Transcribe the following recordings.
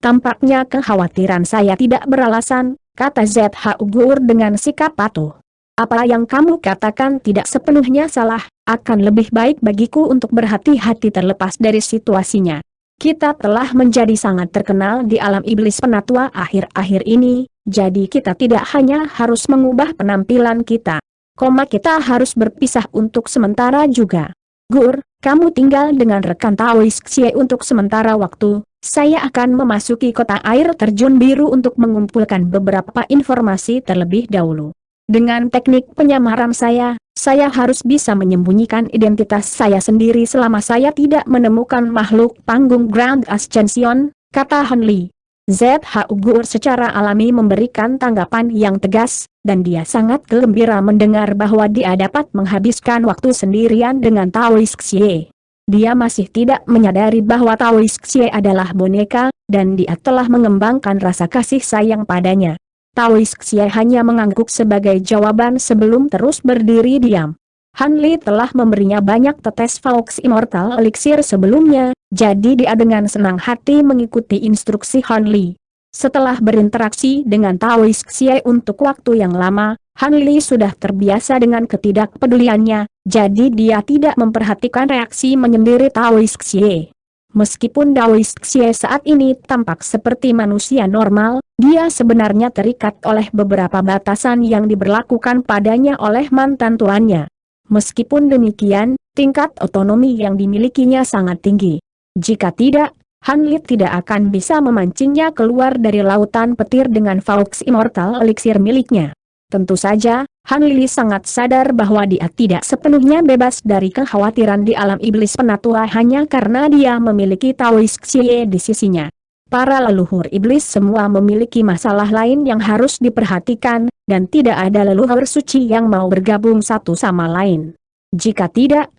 Tampaknya kekhawatiran saya tidak beralasan, kata ZH Ugur dengan sikap patuh. Apa yang kamu katakan tidak sepenuhnya salah, akan lebih baik bagiku untuk berhati-hati terlepas dari situasinya. Kita telah menjadi sangat terkenal di alam iblis penatua akhir-akhir ini, jadi kita tidak hanya harus mengubah penampilan kita. Kita harus berpisah untuk sementara juga. Gur, kamu tinggal dengan rekan Taoist Xie untuk sementara waktu. Saya akan memasuki kota air terjun biru untuk mengumpulkan beberapa informasi terlebih dahulu. Dengan teknik penyamaran saya harus bisa menyembunyikan identitas saya sendiri selama saya tidak menemukan makhluk panggung Grand Ascension, kata Han Li. ZH Ugur secara alami memberikan tanggapan yang tegas, dan dia sangat gembira mendengar bahwa dia dapat menghabiskan waktu sendirian dengan Taoist Xie. Dia masih tidak menyadari bahwa Taoist Xie adalah boneka, dan dia telah mengembangkan rasa kasih sayang padanya. Taoist Xie hanya mengangguk sebagai jawaban sebelum terus berdiri diam. Han Li telah memberinya banyak tetes Fox Immortal Elixir sebelumnya, jadi dia dengan senang hati mengikuti instruksi Han Li. Setelah berinteraksi dengan Taoist Xie untuk waktu yang lama, Han Li sudah terbiasa dengan ketidakpeduliannya, jadi dia tidak memperhatikan reaksi menyendiri Taoist Xie. Meskipun Taoist Xie saat ini tampak seperti manusia normal, dia sebenarnya terikat oleh beberapa batasan yang diberlakukan padanya oleh mantan tuannya. Meskipun demikian, tingkat otonomi yang dimilikinya sangat tinggi. Jika tidak, Han Li tidak akan bisa memancingnya keluar dari lautan petir dengan Fox Immortal Elixir miliknya. Tentu saja, Han Li sangat sadar bahwa dia tidak sepenuhnya bebas dari kekhawatiran di alam iblis penatua hanya karena dia memiliki Taoist Xie di sisinya. Para leluhur iblis semua memiliki masalah lain yang harus diperhatikan, dan tidak ada leluhur suci yang mau bergabung satu sama lain. Jika tidak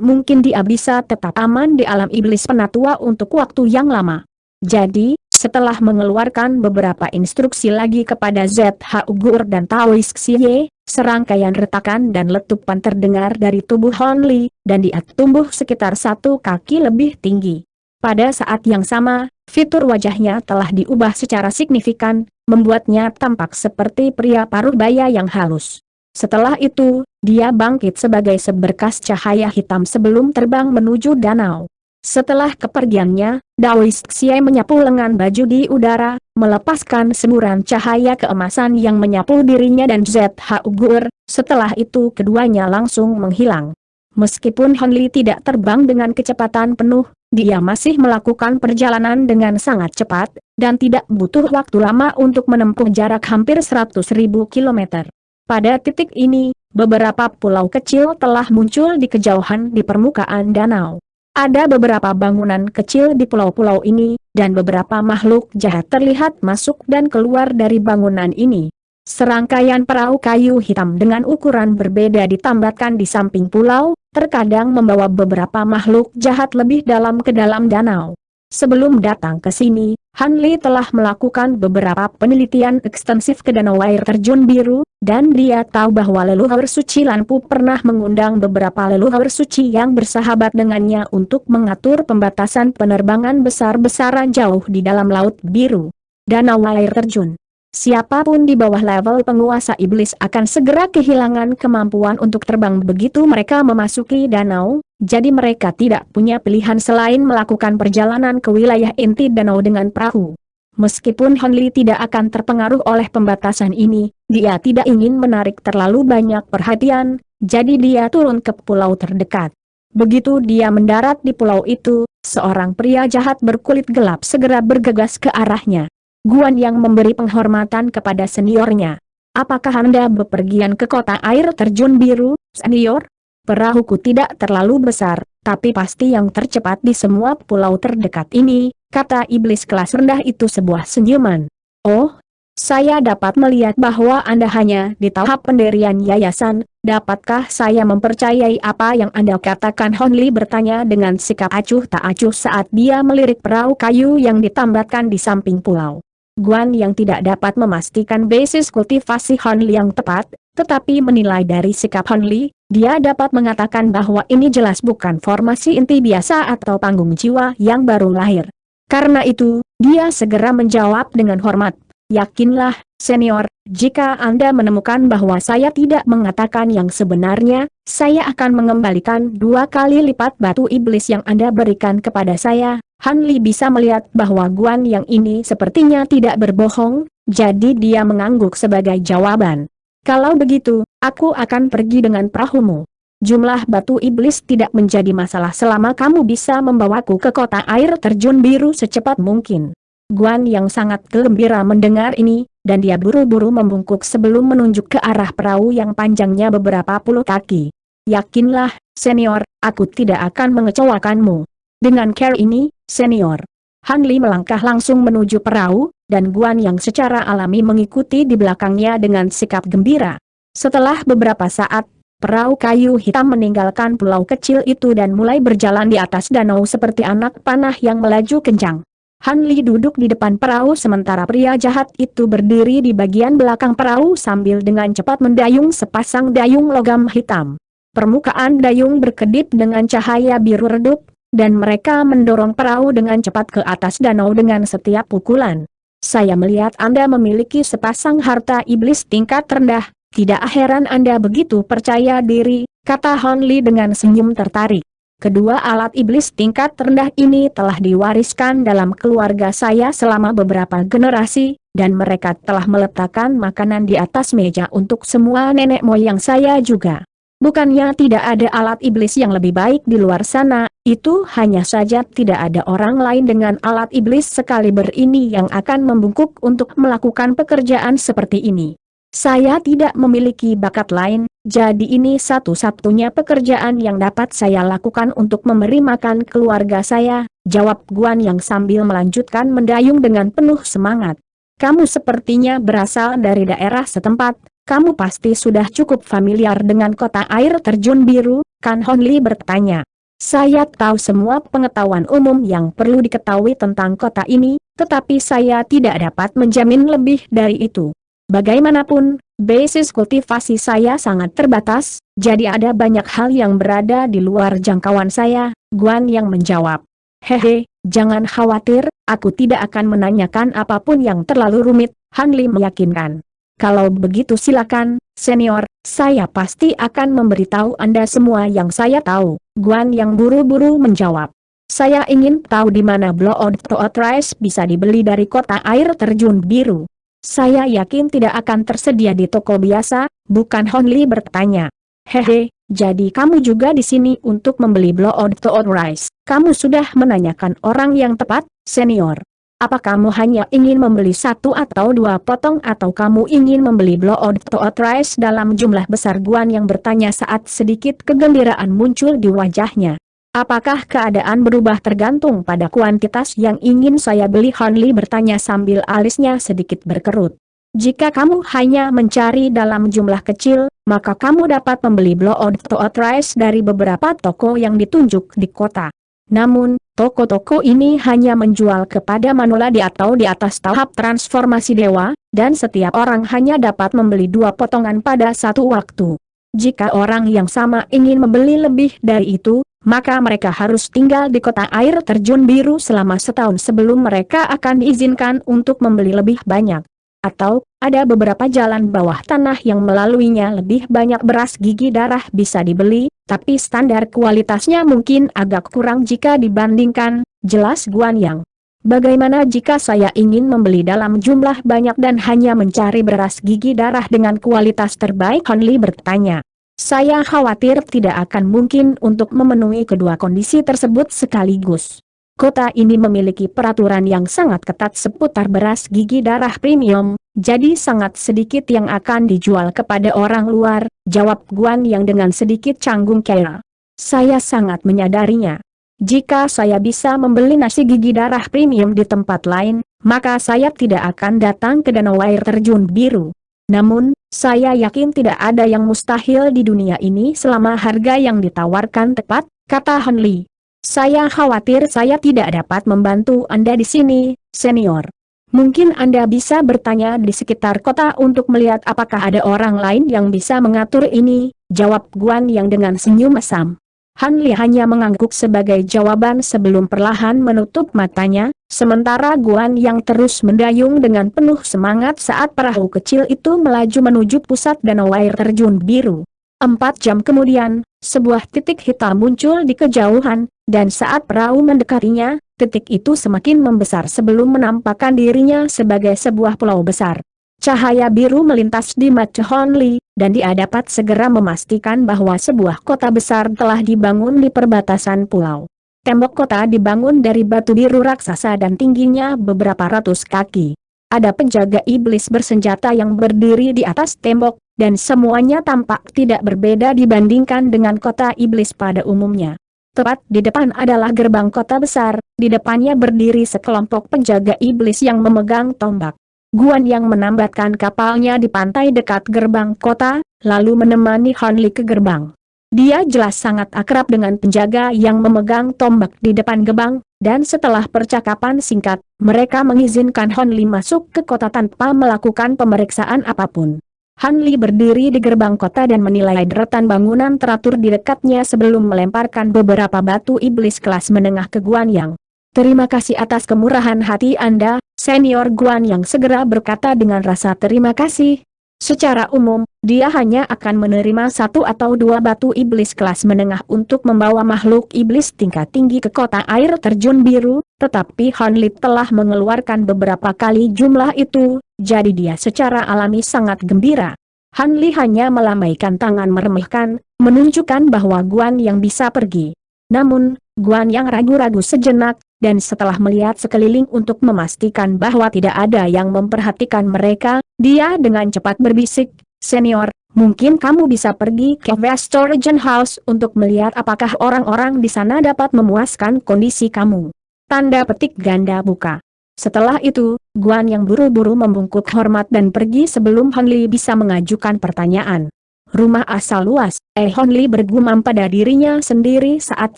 mungkin dia bisa tetap aman di alam iblis penatua untuk waktu yang lama. Jadi, setelah mengeluarkan beberapa instruksi lagi kepada ZH Ugur dan Taoist Xie, serangkaian retakan dan letupan terdengar dari tubuh Han Li, dan dia tumbuh sekitar 1 kaki lebih tinggi. Pada saat yang sama, fitur wajahnya telah diubah secara signifikan, membuatnya tampak seperti pria paruh baya yang halus. Setelah itu, dia bangkit sebagai seberkas cahaya hitam sebelum terbang menuju danau. Setelah kepergiannya, Taoist Xie menyapu lengan baju di udara, melepaskan semburan cahaya keemasan yang menyapu dirinya dan ZH Ugur. Setelah itu keduanya langsung menghilang. Meskipun Han Li tidak terbang dengan kecepatan penuh, dia masih melakukan perjalanan dengan sangat cepat, dan tidak butuh waktu lama untuk menempuh jarak hampir 100.000 kilometer. Pada titik ini, beberapa pulau kecil telah muncul di kejauhan di permukaan danau. Ada beberapa bangunan kecil di pulau-pulau ini, dan beberapa makhluk jahat terlihat masuk dan keluar dari bangunan ini. Serangkaian perahu kayu hitam dengan ukuran berbeda ditambatkan di samping pulau, terkadang membawa beberapa makhluk jahat lebih dalam ke dalam danau. Sebelum datang ke sini, Han Li telah melakukan beberapa penelitian ekstensif ke danau air terjun biru, dan dia tahu bahwa leluhur suci Lanpu pernah mengundang beberapa leluhur suci yang bersahabat dengannya untuk mengatur pembatasan penerbangan besar-besaran jauh di dalam laut biru. Danau air terjun. Siapapun di bawah level penguasa iblis akan segera kehilangan kemampuan untuk terbang begitu mereka memasuki danau, jadi mereka tidak punya pilihan selain melakukan perjalanan ke wilayah inti danau dengan perahu. Meskipun Han Li tidak akan terpengaruh oleh pembatasan ini, dia tidak ingin menarik terlalu banyak perhatian, jadi dia turun ke pulau terdekat. Begitu dia mendarat di pulau itu, seorang pria jahat berkulit gelap segera bergegas ke arahnya. Guan yang memberi penghormatan kepada seniornya. Apakah Anda bepergian ke kota air terjun biru, senior? Perahuku tidak terlalu besar, tapi pasti yang tercepat di semua pulau terdekat ini, kata iblis kelas rendah itu sebuah senyuman. Oh, saya dapat melihat bahwa Anda hanya di tahap pendirian yayasan, dapatkah saya mempercayai apa yang Anda katakan? Han Li bertanya dengan sikap acuh tak acuh saat dia melirik perahu kayu yang ditambatkan di samping pulau. Guan yang tidak dapat memastikan basis kultivasi Han Li yang tepat, tetapi menilai dari sikap Han Li, dia dapat mengatakan bahwa ini jelas bukan formasi inti biasa atau panggung jiwa yang baru lahir. Karena itu, dia segera menjawab dengan hormat. Yakinlah, senior, jika Anda menemukan bahwa saya tidak mengatakan yang sebenarnya, saya akan mengembalikan 2 kali lipat batu iblis yang Anda berikan kepada saya. Han Li bisa melihat bahwa Guan yang ini sepertinya tidak berbohong, jadi dia mengangguk sebagai jawaban. Kalau begitu, aku akan pergi dengan perahumu. Jumlah batu iblis tidak menjadi masalah selama kamu bisa membawaku ke kota air terjun biru secepat mungkin. Guan yang sangat gembira mendengar ini, dan dia buru-buru membungkuk sebelum menunjuk ke arah perahu yang panjangnya beberapa puluh kaki. Yakinlah, senior, aku tidak akan mengecewakanmu. Dengan cara ini, senior. Han Li melangkah langsung menuju perahu, dan Guan yang secara alami mengikuti di belakangnya dengan sikap gembira. Setelah beberapa saat, perahu kayu hitam meninggalkan pulau kecil itu dan mulai berjalan di atas danau seperti anak panah yang melaju kencang. Han Li duduk di depan perahu sementara pria jahat itu berdiri di bagian belakang perahu sambil dengan cepat mendayung sepasang dayung logam hitam. Permukaan dayung berkedip dengan cahaya biru redup, dan mereka mendorong perahu dengan cepat ke atas danau dengan setiap pukulan. Saya melihat Anda memiliki sepasang harta iblis tingkat rendah. Tidak heran Anda begitu percaya diri, kata Han Li dengan senyum tertarik. Kedua alat iblis tingkat rendah ini telah diwariskan dalam keluarga saya selama beberapa generasi, dan mereka telah meletakkan makanan di atas meja untuk semua nenek moyang saya juga. Bukannya tidak ada alat iblis yang lebih baik di luar sana, itu hanya saja tidak ada orang lain dengan alat iblis sekaliber ini yang akan membungkuk untuk melakukan pekerjaan seperti ini. Saya tidak memiliki bakat lain, jadi ini satu-satunya pekerjaan yang dapat saya lakukan untuk memberi makan keluarga saya, jawab Guan yang sambil melanjutkan mendayung dengan penuh semangat. Kamu sepertinya berasal dari daerah setempat, kamu pasti sudah cukup familiar dengan kota air terjun biru, kan? Han Li bertanya. Saya tahu semua pengetahuan umum yang perlu diketahui tentang kota ini, tetapi saya tidak dapat menjamin lebih dari itu. Bagaimanapun, basis kultivasi saya sangat terbatas, jadi ada banyak hal yang berada di luar jangkauan saya, Guan yang menjawab. Hehe, jangan khawatir, aku tidak akan menanyakan apapun yang terlalu rumit, Han Li meyakinkan. Kalau begitu silakan, senior, saya pasti akan memberitahu Anda semua yang saya tahu, Guan yang buru-buru menjawab. Saya ingin tahu di mana Blood Toad Rice bisa dibeli dari kota air terjun biru. Saya yakin tidak akan tersedia di toko biasa, bukan? Han Li bertanya. Hehe, jadi kamu juga di sini untuk membeli Blood Toad Rice. Kamu sudah menanyakan orang yang tepat, senior. Apa kamu hanya ingin membeli 1 atau 2 potong atau kamu ingin membeli Blood Toad Rice dalam jumlah besar? Guan yang bertanya saat sedikit kegembiraan muncul di wajahnya. Apakah keadaan berubah tergantung pada kuantitas yang ingin saya beli? Han Li bertanya sambil alisnya sedikit berkerut. Jika kamu hanya mencari dalam jumlah kecil, maka kamu dapat membeli Blood Toad Rice dari beberapa toko yang ditunjuk di kota. Namun, toko-toko ini hanya menjual kepada manuladi atau di atas tahap transformasi dewa, dan setiap orang hanya dapat membeli 2 potongan pada satu waktu. Jika orang yang sama ingin membeli lebih dari itu, maka mereka harus tinggal di kota air terjun biru selama setahun sebelum mereka akan diizinkan untuk membeli lebih banyak. Atau, ada beberapa jalan bawah tanah yang melaluinya lebih banyak beras gigi darah bisa dibeli, tapi standar kualitasnya mungkin agak kurang jika dibandingkan, jelas Guan Yang. Bagaimana jika saya ingin membeli dalam jumlah banyak dan hanya mencari beras gigi darah dengan kualitas terbaik? Han Li bertanya. Saya khawatir tidak akan mungkin untuk memenuhi kedua kondisi tersebut sekaligus. Kota ini memiliki peraturan yang sangat ketat seputar beras gigi darah premium, jadi sangat sedikit yang akan dijual kepada orang luar, jawab Guan yang dengan sedikit canggung kira. Saya sangat menyadarinya. Jika saya bisa membeli nasi gigi darah premium di tempat lain, maka saya tidak akan datang ke danau air terjun biru. Namun, saya yakin tidak ada yang mustahil di dunia ini selama harga yang ditawarkan tepat, kata Han Li. Saya khawatir saya tidak dapat membantu Anda di sini, senior. Mungkin Anda bisa bertanya di sekitar kota untuk melihat apakah ada orang lain yang bisa mengatur ini, jawab Guan yang dengan senyum mesam. Han Li hanya mengangguk sebagai jawaban sebelum perlahan menutup matanya, Sementara Guan yang terus mendayung dengan penuh semangat saat perahu kecil itu melaju menuju pusat danau air terjun biru. 4 jam kemudian, sebuah titik hitam muncul di kejauhan, dan saat perahu mendekatinya, titik itu semakin membesar sebelum menampakkan dirinya sebagai sebuah pulau besar. Cahaya biru melintas di mata Hon Li, dan dia dapat segera memastikan bahwa sebuah kota besar telah dibangun di perbatasan pulau. Tembok kota dibangun dari batu biru raksasa dan tingginya beberapa ratus kaki. Ada penjaga iblis bersenjata yang berdiri di atas tembok, dan semuanya tampak tidak berbeda dibandingkan dengan kota iblis pada umumnya. Tepat di depan adalah gerbang kota besar, di depannya berdiri sekelompok penjaga iblis yang memegang tombak. Guan yang menambatkan kapalnya di pantai dekat gerbang kota, lalu menemani Hon Li ke gerbang. Dia jelas sangat akrab dengan penjaga yang memegang tombak di depan gerbang, dan setelah percakapan singkat, mereka mengizinkan Hon Li masuk ke kota tanpa melakukan pemeriksaan apapun. Hon Li berdiri di gerbang kota dan menilai deretan bangunan teratur di dekatnya sebelum melemparkan beberapa batu iblis kelas menengah ke Guan Yang. "Terima kasih atas kemurahan hati Anda, Senior." Guan Yang segera berkata dengan rasa terima kasih. Secara umum, dia hanya akan menerima 1 atau 2 batu iblis kelas menengah untuk membawa makhluk iblis tingkat tinggi ke kota air terjun biru, tetapi Hon Li telah mengeluarkan beberapa kali jumlah itu, jadi dia secara alami sangat gembira. Hon Li hanya melambaikan tangan meremehkan, menunjukkan bahwa Guan Yang bisa pergi. Namun, Guan Yang ragu-ragu sejenak, dan setelah melihat sekeliling untuk memastikan bahwa tidak ada yang memperhatikan mereka, dia dengan cepat berbisik, "Senior, mungkin kamu bisa pergi ke Western House untuk melihat apakah orang-orang di sana dapat memuaskan kondisi kamu." Tanda petik ganda buka. Setelah itu, Guan Yang buru-buru membungkuk hormat dan pergi sebelum Hon Li bisa mengajukan pertanyaan. "Rumah asal luas," Hon Li bergumam pada dirinya sendiri saat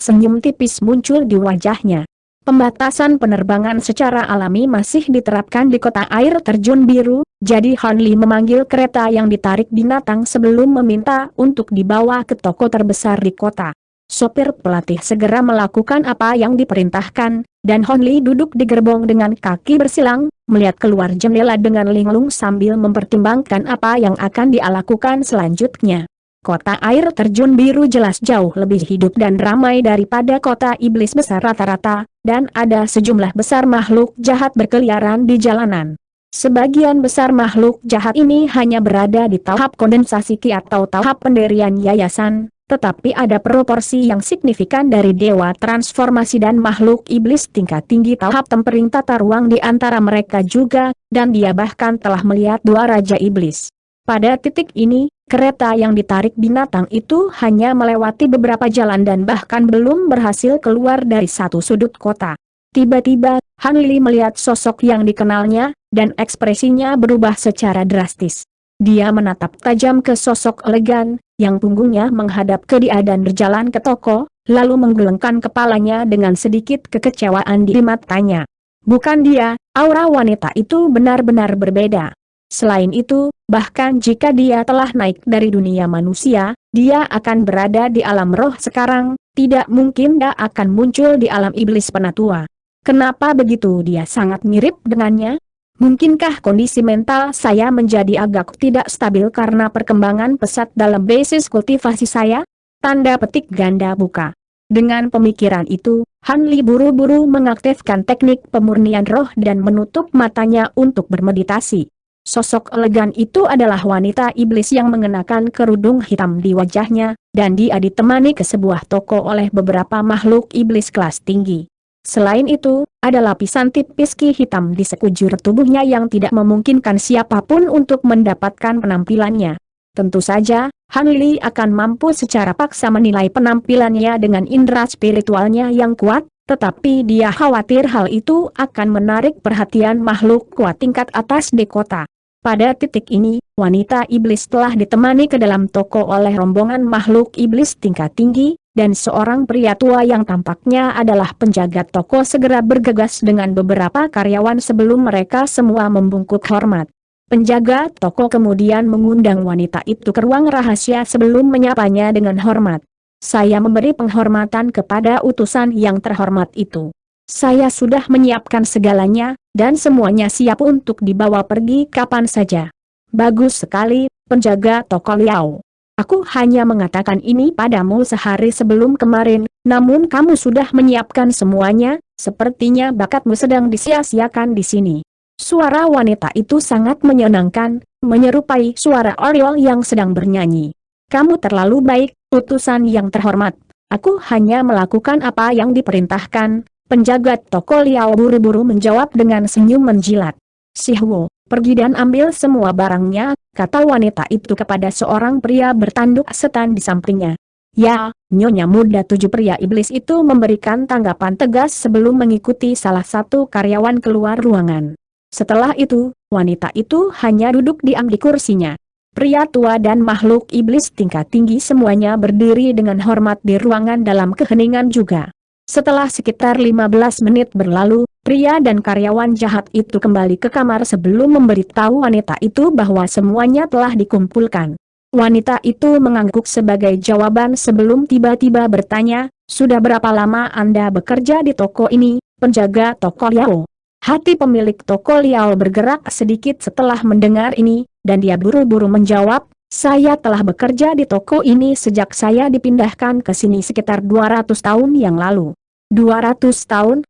senyum tipis muncul di wajahnya. Pembatasan penerbangan secara alami masih diterapkan di kota air terjun biru, jadi Hon Li memanggil kereta yang ditarik binatang sebelum meminta untuk dibawa ke toko terbesar di kota. Sopir pelatih segera melakukan apa yang diperintahkan, dan Hon Li duduk di gerbong dengan kaki bersilang, melihat keluar jendela dengan linglung sambil mempertimbangkan apa yang akan dia lakukan selanjutnya. Kota air terjun biru jelas jauh lebih hidup dan ramai daripada kota iblis besar rata-rata, dan ada sejumlah besar makhluk jahat berkeliaran di jalanan. Sebagian besar makhluk jahat ini hanya berada di tahap kondensasi ki atau tahap pendirian yayasan, tetapi ada proporsi yang signifikan dari dewa transformasi dan makhluk iblis tingkat tinggi tahap tempering tata ruang di antara mereka juga, dan dia bahkan telah melihat 2 raja iblis. Pada titik ini, kereta yang ditarik binatang itu hanya melewati beberapa jalan dan bahkan belum berhasil keluar dari satu sudut kota. Tiba-tiba, Han Li melihat sosok yang dikenalnya, dan ekspresinya berubah secara drastis. Dia menatap tajam ke sosok elegan, yang punggungnya menghadap ke dia dan berjalan ke toko, lalu menggelengkan kepalanya dengan sedikit kekecewaan di matanya. Bukan dia, aura wanita itu benar-benar berbeda. Selain itu, bahkan jika dia telah naik dari dunia manusia, dia akan berada di alam roh sekarang, tidak mungkin dia akan muncul di alam iblis penatua. Kenapa begitu dia sangat mirip dengannya? Mungkinkah kondisi mental saya menjadi agak tidak stabil karena perkembangan pesat dalam basis kultivasi saya? Tanda petik ganda buka. Dengan pemikiran itu, Han Li buru-buru mengaktifkan teknik pemurnian roh dan menutup matanya untuk bermeditasi. Sosok elegan itu adalah wanita iblis yang mengenakan kerudung hitam di wajahnya, dan dia ditemani ke sebuah toko oleh beberapa makhluk iblis kelas tinggi. Selain itu, ada lapisan tipis ki hitam di sekujur tubuhnya yang tidak memungkinkan siapapun untuk mendapatkan penampilannya. Tentu saja, Han Li akan mampu secara paksa menilai penampilannya dengan indera spiritualnya yang kuat, tetapi dia khawatir hal itu akan menarik perhatian makhluk kuat tingkat atas di kota. Pada titik ini, wanita iblis telah ditemani ke dalam toko oleh rombongan makhluk iblis tingkat tinggi, dan seorang pria tua yang tampaknya adalah penjaga toko segera bergegas dengan beberapa karyawan sebelum mereka semua membungkuk hormat. Penjaga toko kemudian mengundang wanita itu ke ruang rahasia sebelum menyapanya dengan hormat. "Saya memberi penghormatan kepada utusan yang terhormat itu." Saya sudah menyiapkan segalanya, dan semuanya siap untuk dibawa pergi kapan saja. Bagus sekali, penjaga toko Liao. Aku hanya mengatakan ini padamu sehari sebelum kemarin, namun kamu sudah menyiapkan semuanya, sepertinya bakatmu sedang disia-siakan di sini. Suara wanita itu sangat menyenangkan, menyerupai suara Oriol yang sedang bernyanyi. Kamu terlalu baik, utusan yang terhormat. Aku hanya melakukan apa yang diperintahkan. Penjaga toko Liao buru-buru menjawab dengan senyum menjilat. Si Huo, pergi dan ambil semua barangnya, kata wanita itu kepada seorang pria bertanduk setan di sampingnya. Ya, Nyonya Muda 7 pria iblis itu memberikan tanggapan tegas sebelum mengikuti salah satu karyawan keluar ruangan. Setelah itu, wanita itu hanya duduk diam di kursinya. Pria tua dan makhluk iblis tingkat tinggi semuanya berdiri dengan hormat di ruangan dalam keheningan juga. Setelah sekitar 15 menit berlalu, pria dan karyawan jahat itu kembali ke kamar sebelum memberitahu wanita itu bahwa semuanya telah dikumpulkan. Wanita itu mengangguk sebagai jawaban sebelum tiba-tiba bertanya, sudah berapa lama Anda bekerja di toko ini, penjaga toko Liao? Hati pemilik toko Liao bergerak sedikit setelah mendengar ini, dan dia buru-buru menjawab, saya telah bekerja di toko ini sejak saya dipindahkan ke sini sekitar 200 tahun yang lalu. 200 tahun?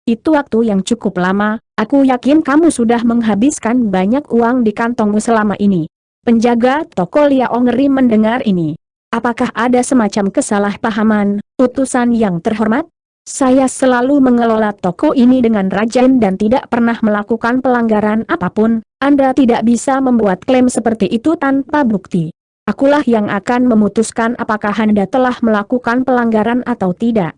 Itu waktu yang cukup lama, aku yakin kamu sudah menghabiskan banyak uang di kantongmu selama ini. Penjaga toko Liao ngeri mendengar ini. Apakah ada semacam kesalahpahaman, utusan yang terhormat? Saya selalu mengelola toko ini dengan rajin dan tidak pernah melakukan pelanggaran apapun. Anda tidak bisa membuat klaim seperti itu tanpa bukti. Akulah yang akan memutuskan apakah Anda telah melakukan pelanggaran atau tidak.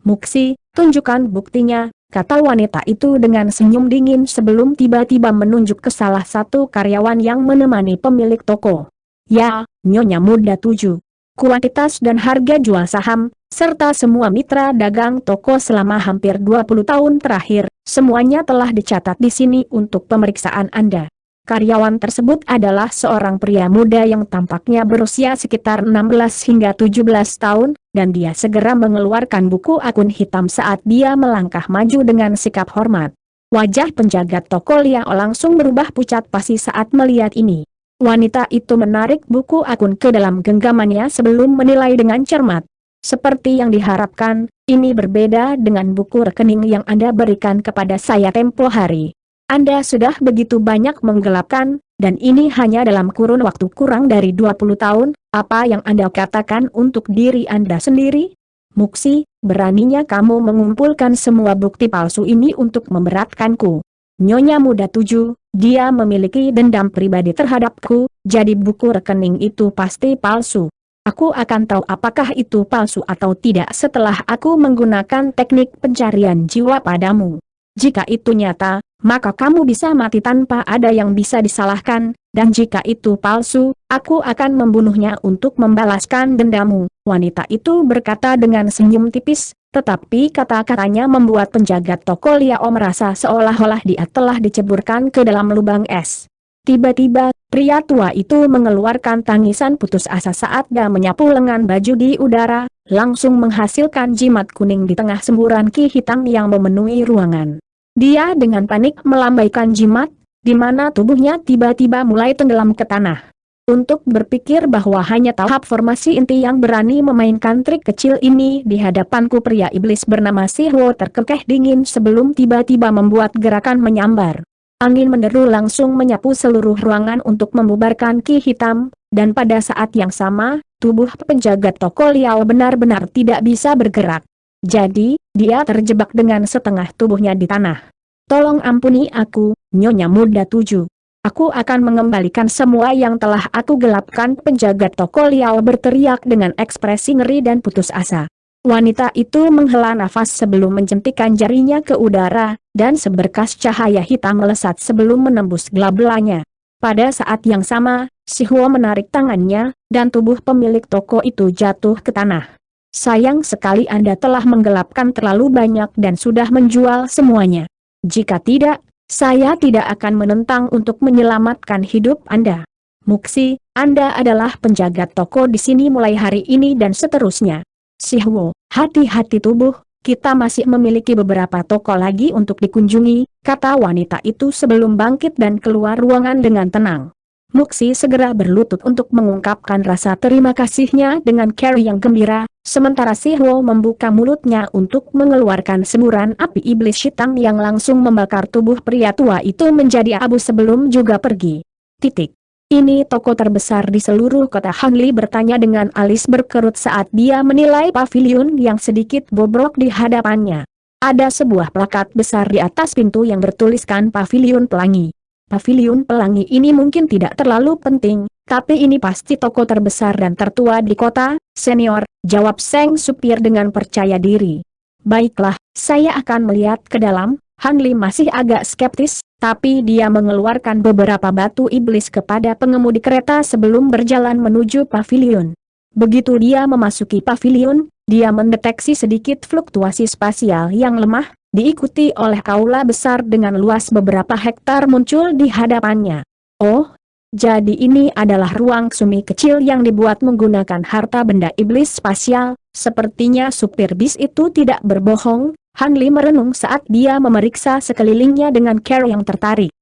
Muksi, tunjukkan buktinya, kata wanita itu dengan senyum dingin sebelum tiba-tiba menunjuk ke salah satu karyawan yang menemani pemilik toko. Ya, Nyonya Muda 7. Kuantitas dan harga jual saham, serta semua mitra dagang toko selama hampir 20 tahun terakhir, semuanya telah dicatat di sini untuk pemeriksaan Anda. Karyawan tersebut adalah seorang pria muda yang tampaknya berusia sekitar 16 hingga 17 tahun, dan dia segera mengeluarkan buku akun hitam saat dia melangkah maju dengan sikap hormat. Wajah penjaga toko Liao langsung berubah pucat pasi saat melihat ini. Wanita itu menarik buku akun ke dalam genggamannya sebelum menilai dengan cermat. Seperti yang diharapkan, ini berbeda dengan buku rekening yang Anda berikan kepada saya tempo hari. Anda sudah begitu banyak menggelapkan, dan ini hanya dalam kurun waktu kurang dari 20 tahun, apa yang Anda katakan untuk diri Anda sendiri? Muksi, beraninya kamu mengumpulkan semua bukti palsu ini untuk memberatkanku. Nyonya Muda 7, dia memiliki dendam pribadi terhadapku, jadi buku rekening itu pasti palsu. Aku akan tahu apakah itu palsu atau tidak setelah aku menggunakan teknik pencarian jiwa padamu. Jika itu nyata, maka kamu bisa mati tanpa ada yang bisa disalahkan, dan jika itu palsu, aku akan membunuhnya untuk membalaskan dendammu. Wanita itu berkata dengan senyum tipis, tetapi kata-katanya membuat penjaga toko Liao merasa seolah-olah dia telah diceburkan ke dalam lubang es. Tiba-tiba, pria tua itu mengeluarkan tangisan putus asa saat dia menyapu lengan baju di udara, langsung menghasilkan jimat kuning di tengah semburan ki hitam yang memenuhi ruangan. Dia dengan panik melambaikan jimat, di mana tubuhnya tiba-tiba mulai tenggelam ke tanah. Untuk berpikir bahwa hanya tahap formasi inti yang berani memainkan trik kecil ini di hadapanku, pria iblis bernama Si Huo terkekeh dingin sebelum tiba-tiba membuat gerakan menyambar. Angin menderu langsung menyapu seluruh ruangan untuk membubarkan ki hitam, dan pada saat yang sama, tubuh penjaga toko Liao benar-benar tidak bisa bergerak. Jadi, dia terjebak dengan setengah tubuhnya di tanah. Tolong ampuni aku, Nyonya Muda 7. Aku akan mengembalikan semua yang telah aku gelapkan, penjaga toko Liao berteriak dengan ekspresi ngeri dan putus asa. Wanita itu menghela nafas sebelum menjentikan jarinya ke udara, dan seberkas cahaya hitam melesat sebelum menembus gelabelanya. Pada saat yang sama, Si Huo menarik tangannya, dan tubuh pemilik toko itu jatuh ke tanah. Sayang sekali Anda telah menggelapkan terlalu banyak dan sudah menjual semuanya. Jika tidak, saya tidak akan menentang untuk menyelamatkan hidup Anda. Muksi, Anda adalah penjaga toko di sini mulai hari ini dan seterusnya. Si Huo, hati-hati tubuh, kita masih memiliki beberapa toko lagi untuk dikunjungi, kata wanita itu sebelum bangkit dan keluar ruangan dengan tenang. Muxi segera berlutut untuk mengungkapkan rasa terima kasihnya dengan cara yang gembira, sementara Si Ho membuka mulutnya untuk mengeluarkan semburan api iblis hitam yang langsung membakar tubuh pria tua itu menjadi abu sebelum juga pergi. Titik. Ini toko terbesar di seluruh kota Hanli, bertanya dengan alis berkerut saat dia menilai pavilion yang sedikit bobrok di hadapannya. Ada sebuah plakat besar di atas pintu yang bertuliskan Pavilion Pelangi. Pavilion Pelangi ini mungkin tidak terlalu penting, tapi ini pasti toko terbesar dan tertua di kota, senior, jawab Seng supir dengan percaya diri. Baiklah, saya akan melihat ke dalam. Hanli masih agak skeptis, tapi dia mengeluarkan beberapa batu iblis kepada pengemudi kereta sebelum berjalan menuju pavilion. Begitu dia memasuki pavilion, dia mendeteksi sedikit fluktuasi spasial yang lemah, diikuti oleh aula besar dengan luas beberapa hektar muncul di hadapannya. Oh, jadi ini adalah ruang sumi kecil yang dibuat menggunakan harta benda iblis spasial. Sepertinya supir bis itu tidak berbohong. Hanli merenung saat dia memeriksa sekelilingnya dengan cara yang tertarik.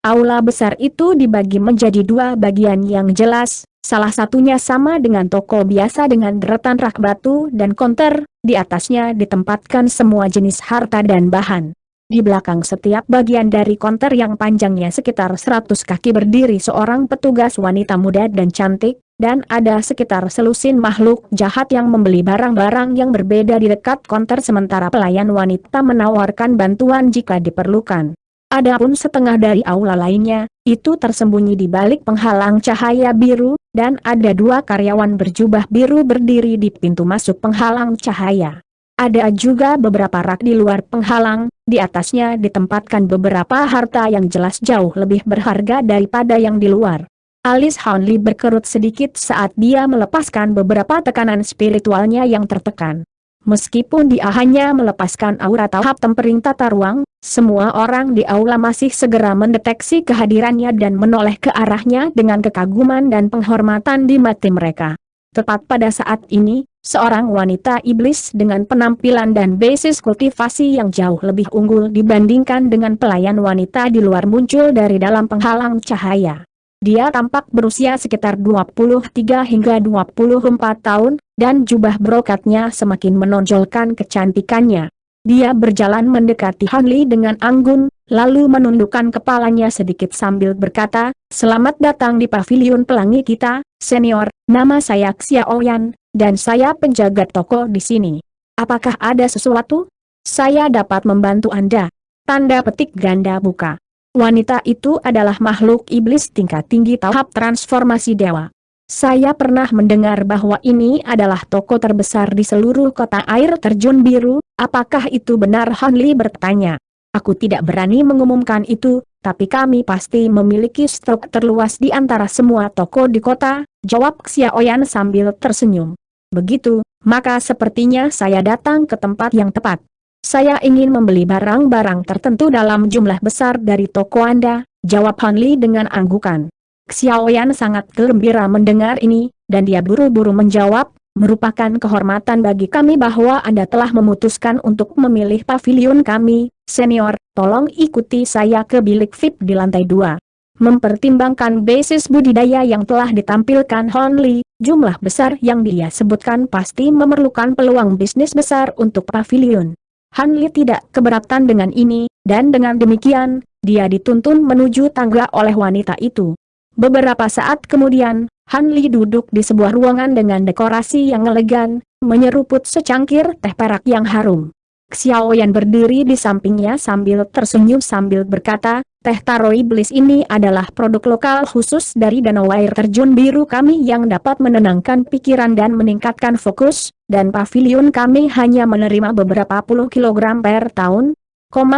Aula besar itu dibagi menjadi dua bagian yang jelas, salah satunya sama dengan toko biasa dengan deretan rak batu dan konter, di atasnya ditempatkan semua jenis harta dan bahan. Di belakang setiap bagian dari konter yang panjangnya sekitar 100 kaki berdiri seorang petugas wanita muda dan cantik, dan ada sekitar selusin makhluk jahat yang membeli barang-barang yang berbeda di dekat konter sementara pelayan wanita menawarkan bantuan jika diperlukan. Adapun setengah dari aula lainnya, itu tersembunyi di balik penghalang cahaya biru, dan ada dua karyawan berjubah biru berdiri di pintu masuk penghalang cahaya. Ada juga beberapa rak di luar penghalang, di atasnya ditempatkan beberapa harta yang jelas jauh lebih berharga daripada yang di luar. Alis Hanli berkerut sedikit saat dia melepaskan beberapa tekanan spiritualnya yang tertekan. Meskipun dia hanya melepaskan aura tahap tempering tata ruang, semua orang di aula masih segera mendeteksi kehadirannya dan menoleh ke arahnya dengan kekaguman dan penghormatan di mata mereka. Tepat pada saat ini, seorang wanita iblis dengan penampilan dan basis kultivasi yang jauh lebih unggul dibandingkan dengan pelayan wanita di luar muncul dari dalam penghalang cahaya. Dia tampak berusia sekitar 23 hingga 24 tahun, dan jubah brokatnya semakin menonjolkan kecantikannya. Dia berjalan mendekati Hanli dengan anggun, lalu menundukkan kepalanya sedikit sambil berkata, "Selamat datang di pavilion pelangi kita, senior. Nama saya Xiaoyan, dan saya penjaga toko di sini. Apakah ada sesuatu? Saya dapat membantu Anda." Tanda petik ganda buka. Wanita itu adalah makhluk iblis tingkat tinggi tahap transformasi dewa. Saya pernah mendengar bahwa ini adalah toko terbesar di seluruh kota air terjun biru. Apakah itu benar? Hanli bertanya. Aku tidak berani mengumumkan itu, tapi kami pasti memiliki stok terluas di antara semua toko di kota, jawab Xiaoyan sambil tersenyum. Begitu, maka sepertinya saya datang ke tempat yang tepat. Saya ingin membeli barang-barang tertentu dalam jumlah besar dari toko Anda, jawab Hanli dengan anggukan. Xiaoyan sangat gembira mendengar ini, dan dia buru-buru menjawab, merupakan kehormatan bagi kami bahwa Anda telah memutuskan untuk memilih pavilion kami, senior, tolong ikuti saya ke bilik VIP di lantai 2. Mempertimbangkan basis budidaya yang telah ditampilkan Hanli, jumlah besar yang dia sebutkan pasti memerlukan peluang bisnis besar untuk pavilion. Hanli tidak keberatan dengan ini, dan dengan demikian, dia dituntun menuju tangga oleh wanita itu. Beberapa saat kemudian, Hanli duduk di sebuah ruangan dengan dekorasi yang elegan, menyeruput secangkir teh perak yang harum. Xiaoyan berdiri di sampingnya sambil tersenyum sambil berkata, "Teh taro iblis ini adalah produk lokal khusus dari danau air terjun biru kami yang dapat menenangkan pikiran dan meningkatkan fokus, dan pavilion kami hanya menerima beberapa puluh kilogram per tahun.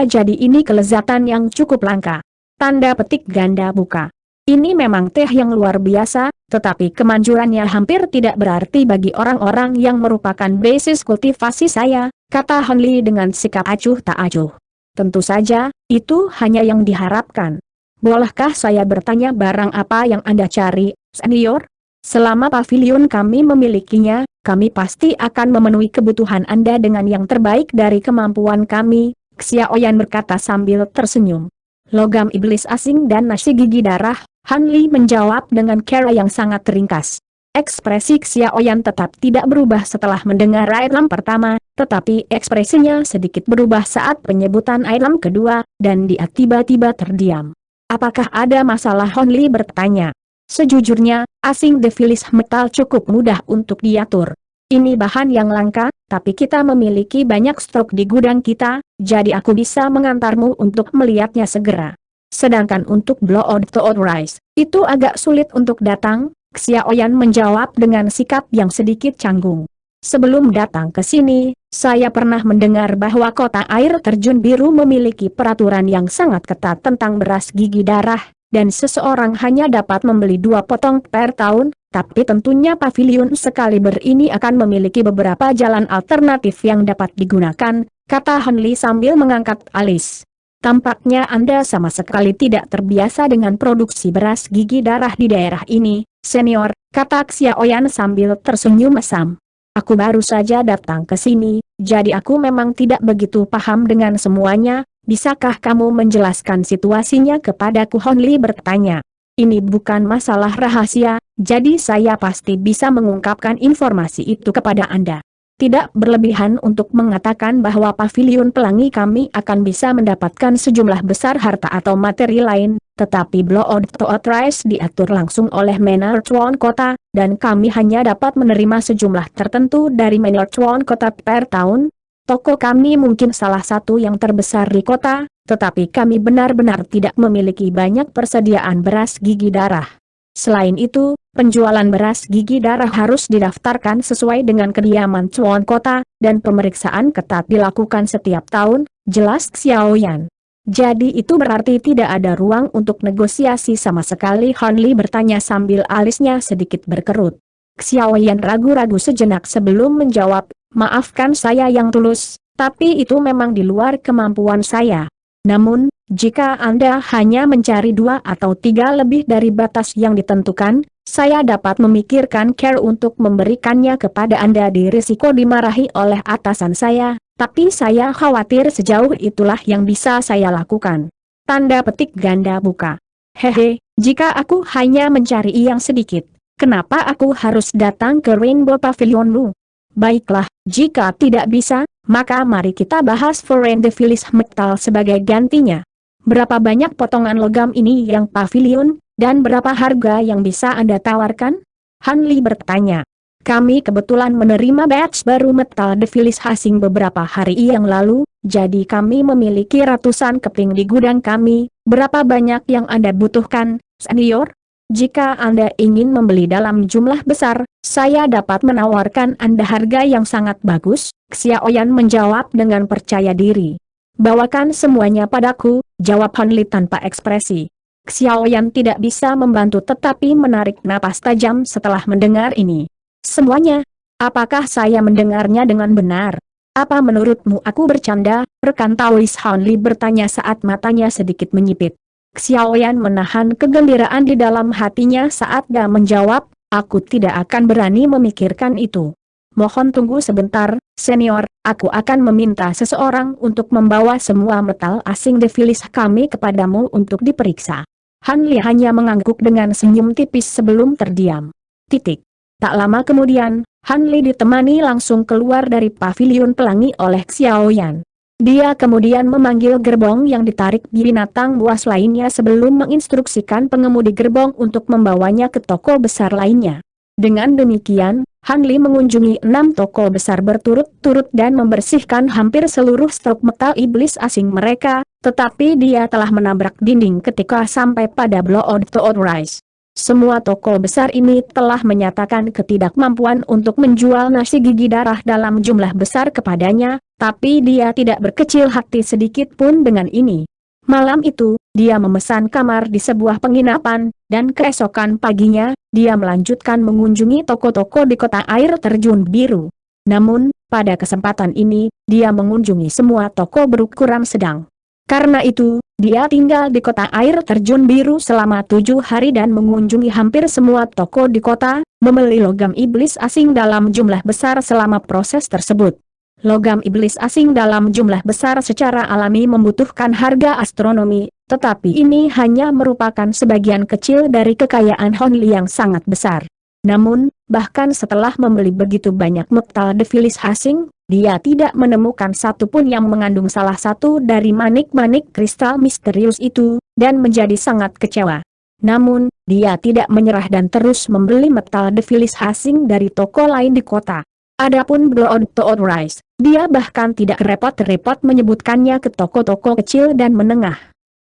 Jadi ini kelezatan yang cukup langka." Tanda petik ganda buka. Ini memang teh yang luar biasa, tetapi kemanjurannya hampir tidak berarti bagi orang-orang yang merupakan basis kultivasi saya, kata Hanli dengan sikap acuh tak acuh. Tentu saja, itu hanya yang diharapkan. Bolehkah saya bertanya barang apa yang Anda cari, senior? Selama pavilion kami memilikinya, kami pasti akan memenuhi kebutuhan Anda dengan yang terbaik dari kemampuan kami, Xiaoyan berkata sambil tersenyum. Logam iblis asing dan nasi gigi darah, Han Li menjawab dengan cara yang sangat ringkas. Ekspresi Xiaoyan tetap tidak berubah setelah mendengar item pertama, tetapi ekspresinya sedikit berubah saat penyebutan item kedua, dan dia tiba-tiba terdiam. Apakah ada masalah? Han Li bertanya. Sejujurnya, asing defilis metal cukup mudah untuk diatur. Ini bahan yang langka, tapi kita memiliki banyak stok di gudang kita, jadi aku bisa mengantarmu untuk melihatnya segera. Sedangkan untuk Blood to Rise, itu agak sulit untuk datang, Xiaoyan menjawab dengan sikap yang sedikit canggung. Sebelum datang ke sini, saya pernah mendengar bahwa kota air terjun biru memiliki peraturan yang sangat ketat tentang beras gigi darah, dan seseorang hanya dapat membeli 2 potong per tahun, tapi tentunya pavilion Excalibur ini akan memiliki beberapa jalan alternatif yang dapat digunakan, kata Han Li sambil mengangkat alis. Tampaknya Anda sama sekali tidak terbiasa dengan produksi beras gigi darah di daerah ini, senior, kata Xiaoyan sambil tersenyum mesam. Aku baru saja datang ke sini, jadi aku memang tidak begitu paham dengan semuanya. Bisakah kamu menjelaskan situasinya kepadaku? Han Li bertanya. Ini bukan masalah rahasia, jadi saya pasti bisa mengungkapkan informasi itu kepada Anda. Tidak berlebihan untuk mengatakan bahwa pavilion pelangi kami akan bisa mendapatkan sejumlah besar harta atau materi lain, tetapi Blood to Rise diatur langsung oleh Manor Chuan Kota, dan kami hanya dapat menerima sejumlah tertentu dari Manor Chuan Kota per tahun. Toko kami mungkin salah satu yang terbesar di kota, tetapi kami benar-benar tidak memiliki banyak persediaan beras gigi darah. Selain itu, penjualan beras gigi darah harus didaftarkan sesuai dengan kediaman Chuan Kota, dan pemeriksaan ketat dilakukan setiap tahun, jelas Xiaoyan. Jadi itu berarti tidak ada ruang untuk negosiasi sama sekali? Han Li bertanya sambil alisnya sedikit berkerut. Xiaoyan ragu-ragu sejenak sebelum menjawab, maafkan saya yang tulus, tapi itu memang di luar kemampuan saya. Namun, jika Anda hanya mencari 2 atau 3 lebih dari batas yang ditentukan, saya dapat memikirkan care untuk memberikannya kepada Anda di risiko dimarahi oleh atasan saya, tapi saya khawatir sejauh itulah yang bisa saya lakukan. Tanda petik ganda buka. Hehe, jika aku hanya mencari yang sedikit, kenapa aku harus datang ke Rainbow Pavilionmu? Baiklah, jika tidak bisa, maka mari kita bahas Foreign Defilis Metal sebagai gantinya. Berapa banyak potongan logam ini yang pavilion, dan berapa harga yang bisa Anda tawarkan? Han Li bertanya. Kami kebetulan menerima batch baru metal Defilis asing beberapa hari yang lalu, jadi kami memiliki ratusan keping di gudang kami. Berapa banyak yang Anda butuhkan, senior? Jika Anda ingin membeli dalam jumlah besar, saya dapat menawarkan Anda harga yang sangat bagus, Xiaoyan menjawab dengan percaya diri. Bawakan semuanya padaku, jawab Han Li tanpa ekspresi. Xiaoyan tidak bisa membantu tetapi menarik napas tajam setelah mendengar ini. Semuanya? Apakah saya mendengarnya dengan benar? Apa menurutmu aku bercanda? Rekan Taois Han Li bertanya saat matanya sedikit menyipit. Xiaoyan menahan kegembiraan di dalam hatinya saat dia menjawab, aku tidak akan berani memikirkan itu. Mohon tunggu sebentar, senior, aku akan meminta seseorang untuk membawa semua metal asing defilis kami kepadamu untuk diperiksa. Han Li hanya mengangguk dengan senyum tipis sebelum terdiam. Titik. Tak lama kemudian, Han Li ditemani langsung keluar dari pavilion pelangi oleh Xiaoyan. Dia kemudian memanggil gerbong yang ditarik binatang buas lainnya sebelum menginstruksikan pengemudi gerbong untuk membawanya ke toko besar lainnya. Dengan demikian, Han Li mengunjungi 6 toko besar berturut-turut dan membersihkan hampir seluruh stok metal iblis asing mereka, tetapi dia telah menabrak dinding ketika sampai pada Blood to Rise. Semua toko besar ini telah menyatakan ketidakmampuan untuk menjual nasi gigi darah dalam jumlah besar kepadanya, tapi dia tidak berkecil hati sedikit pun dengan ini. Malam itu, dia memesan kamar di sebuah penginapan, dan keesokan paginya, dia melanjutkan mengunjungi toko-toko di kota air terjun biru. Namun, pada kesempatan ini, dia mengunjungi semua toko berukuran sedang. Karena itu, dia tinggal di kota air terjun biru selama 7 hari dan mengunjungi hampir semua toko di kota, membeli logam iblis asing dalam jumlah besar selama proses tersebut. Logam iblis asing dalam jumlah besar secara alami membutuhkan harga astronomi, tetapi ini hanya merupakan sebagian kecil dari kekayaan Hon Li yang sangat besar. Namun, bahkan setelah membeli begitu banyak metal defilis asing, dia tidak menemukan satupun yang mengandung salah satu dari manik-manik kristal misterius itu, dan menjadi sangat kecewa. Namun, dia tidak menyerah dan terus membeli metal defilis asing dari toko lain di kota. Adapun Blood to Rice, dia bahkan tidak repot-repot menyebutkannya ke toko-toko kecil dan menengah.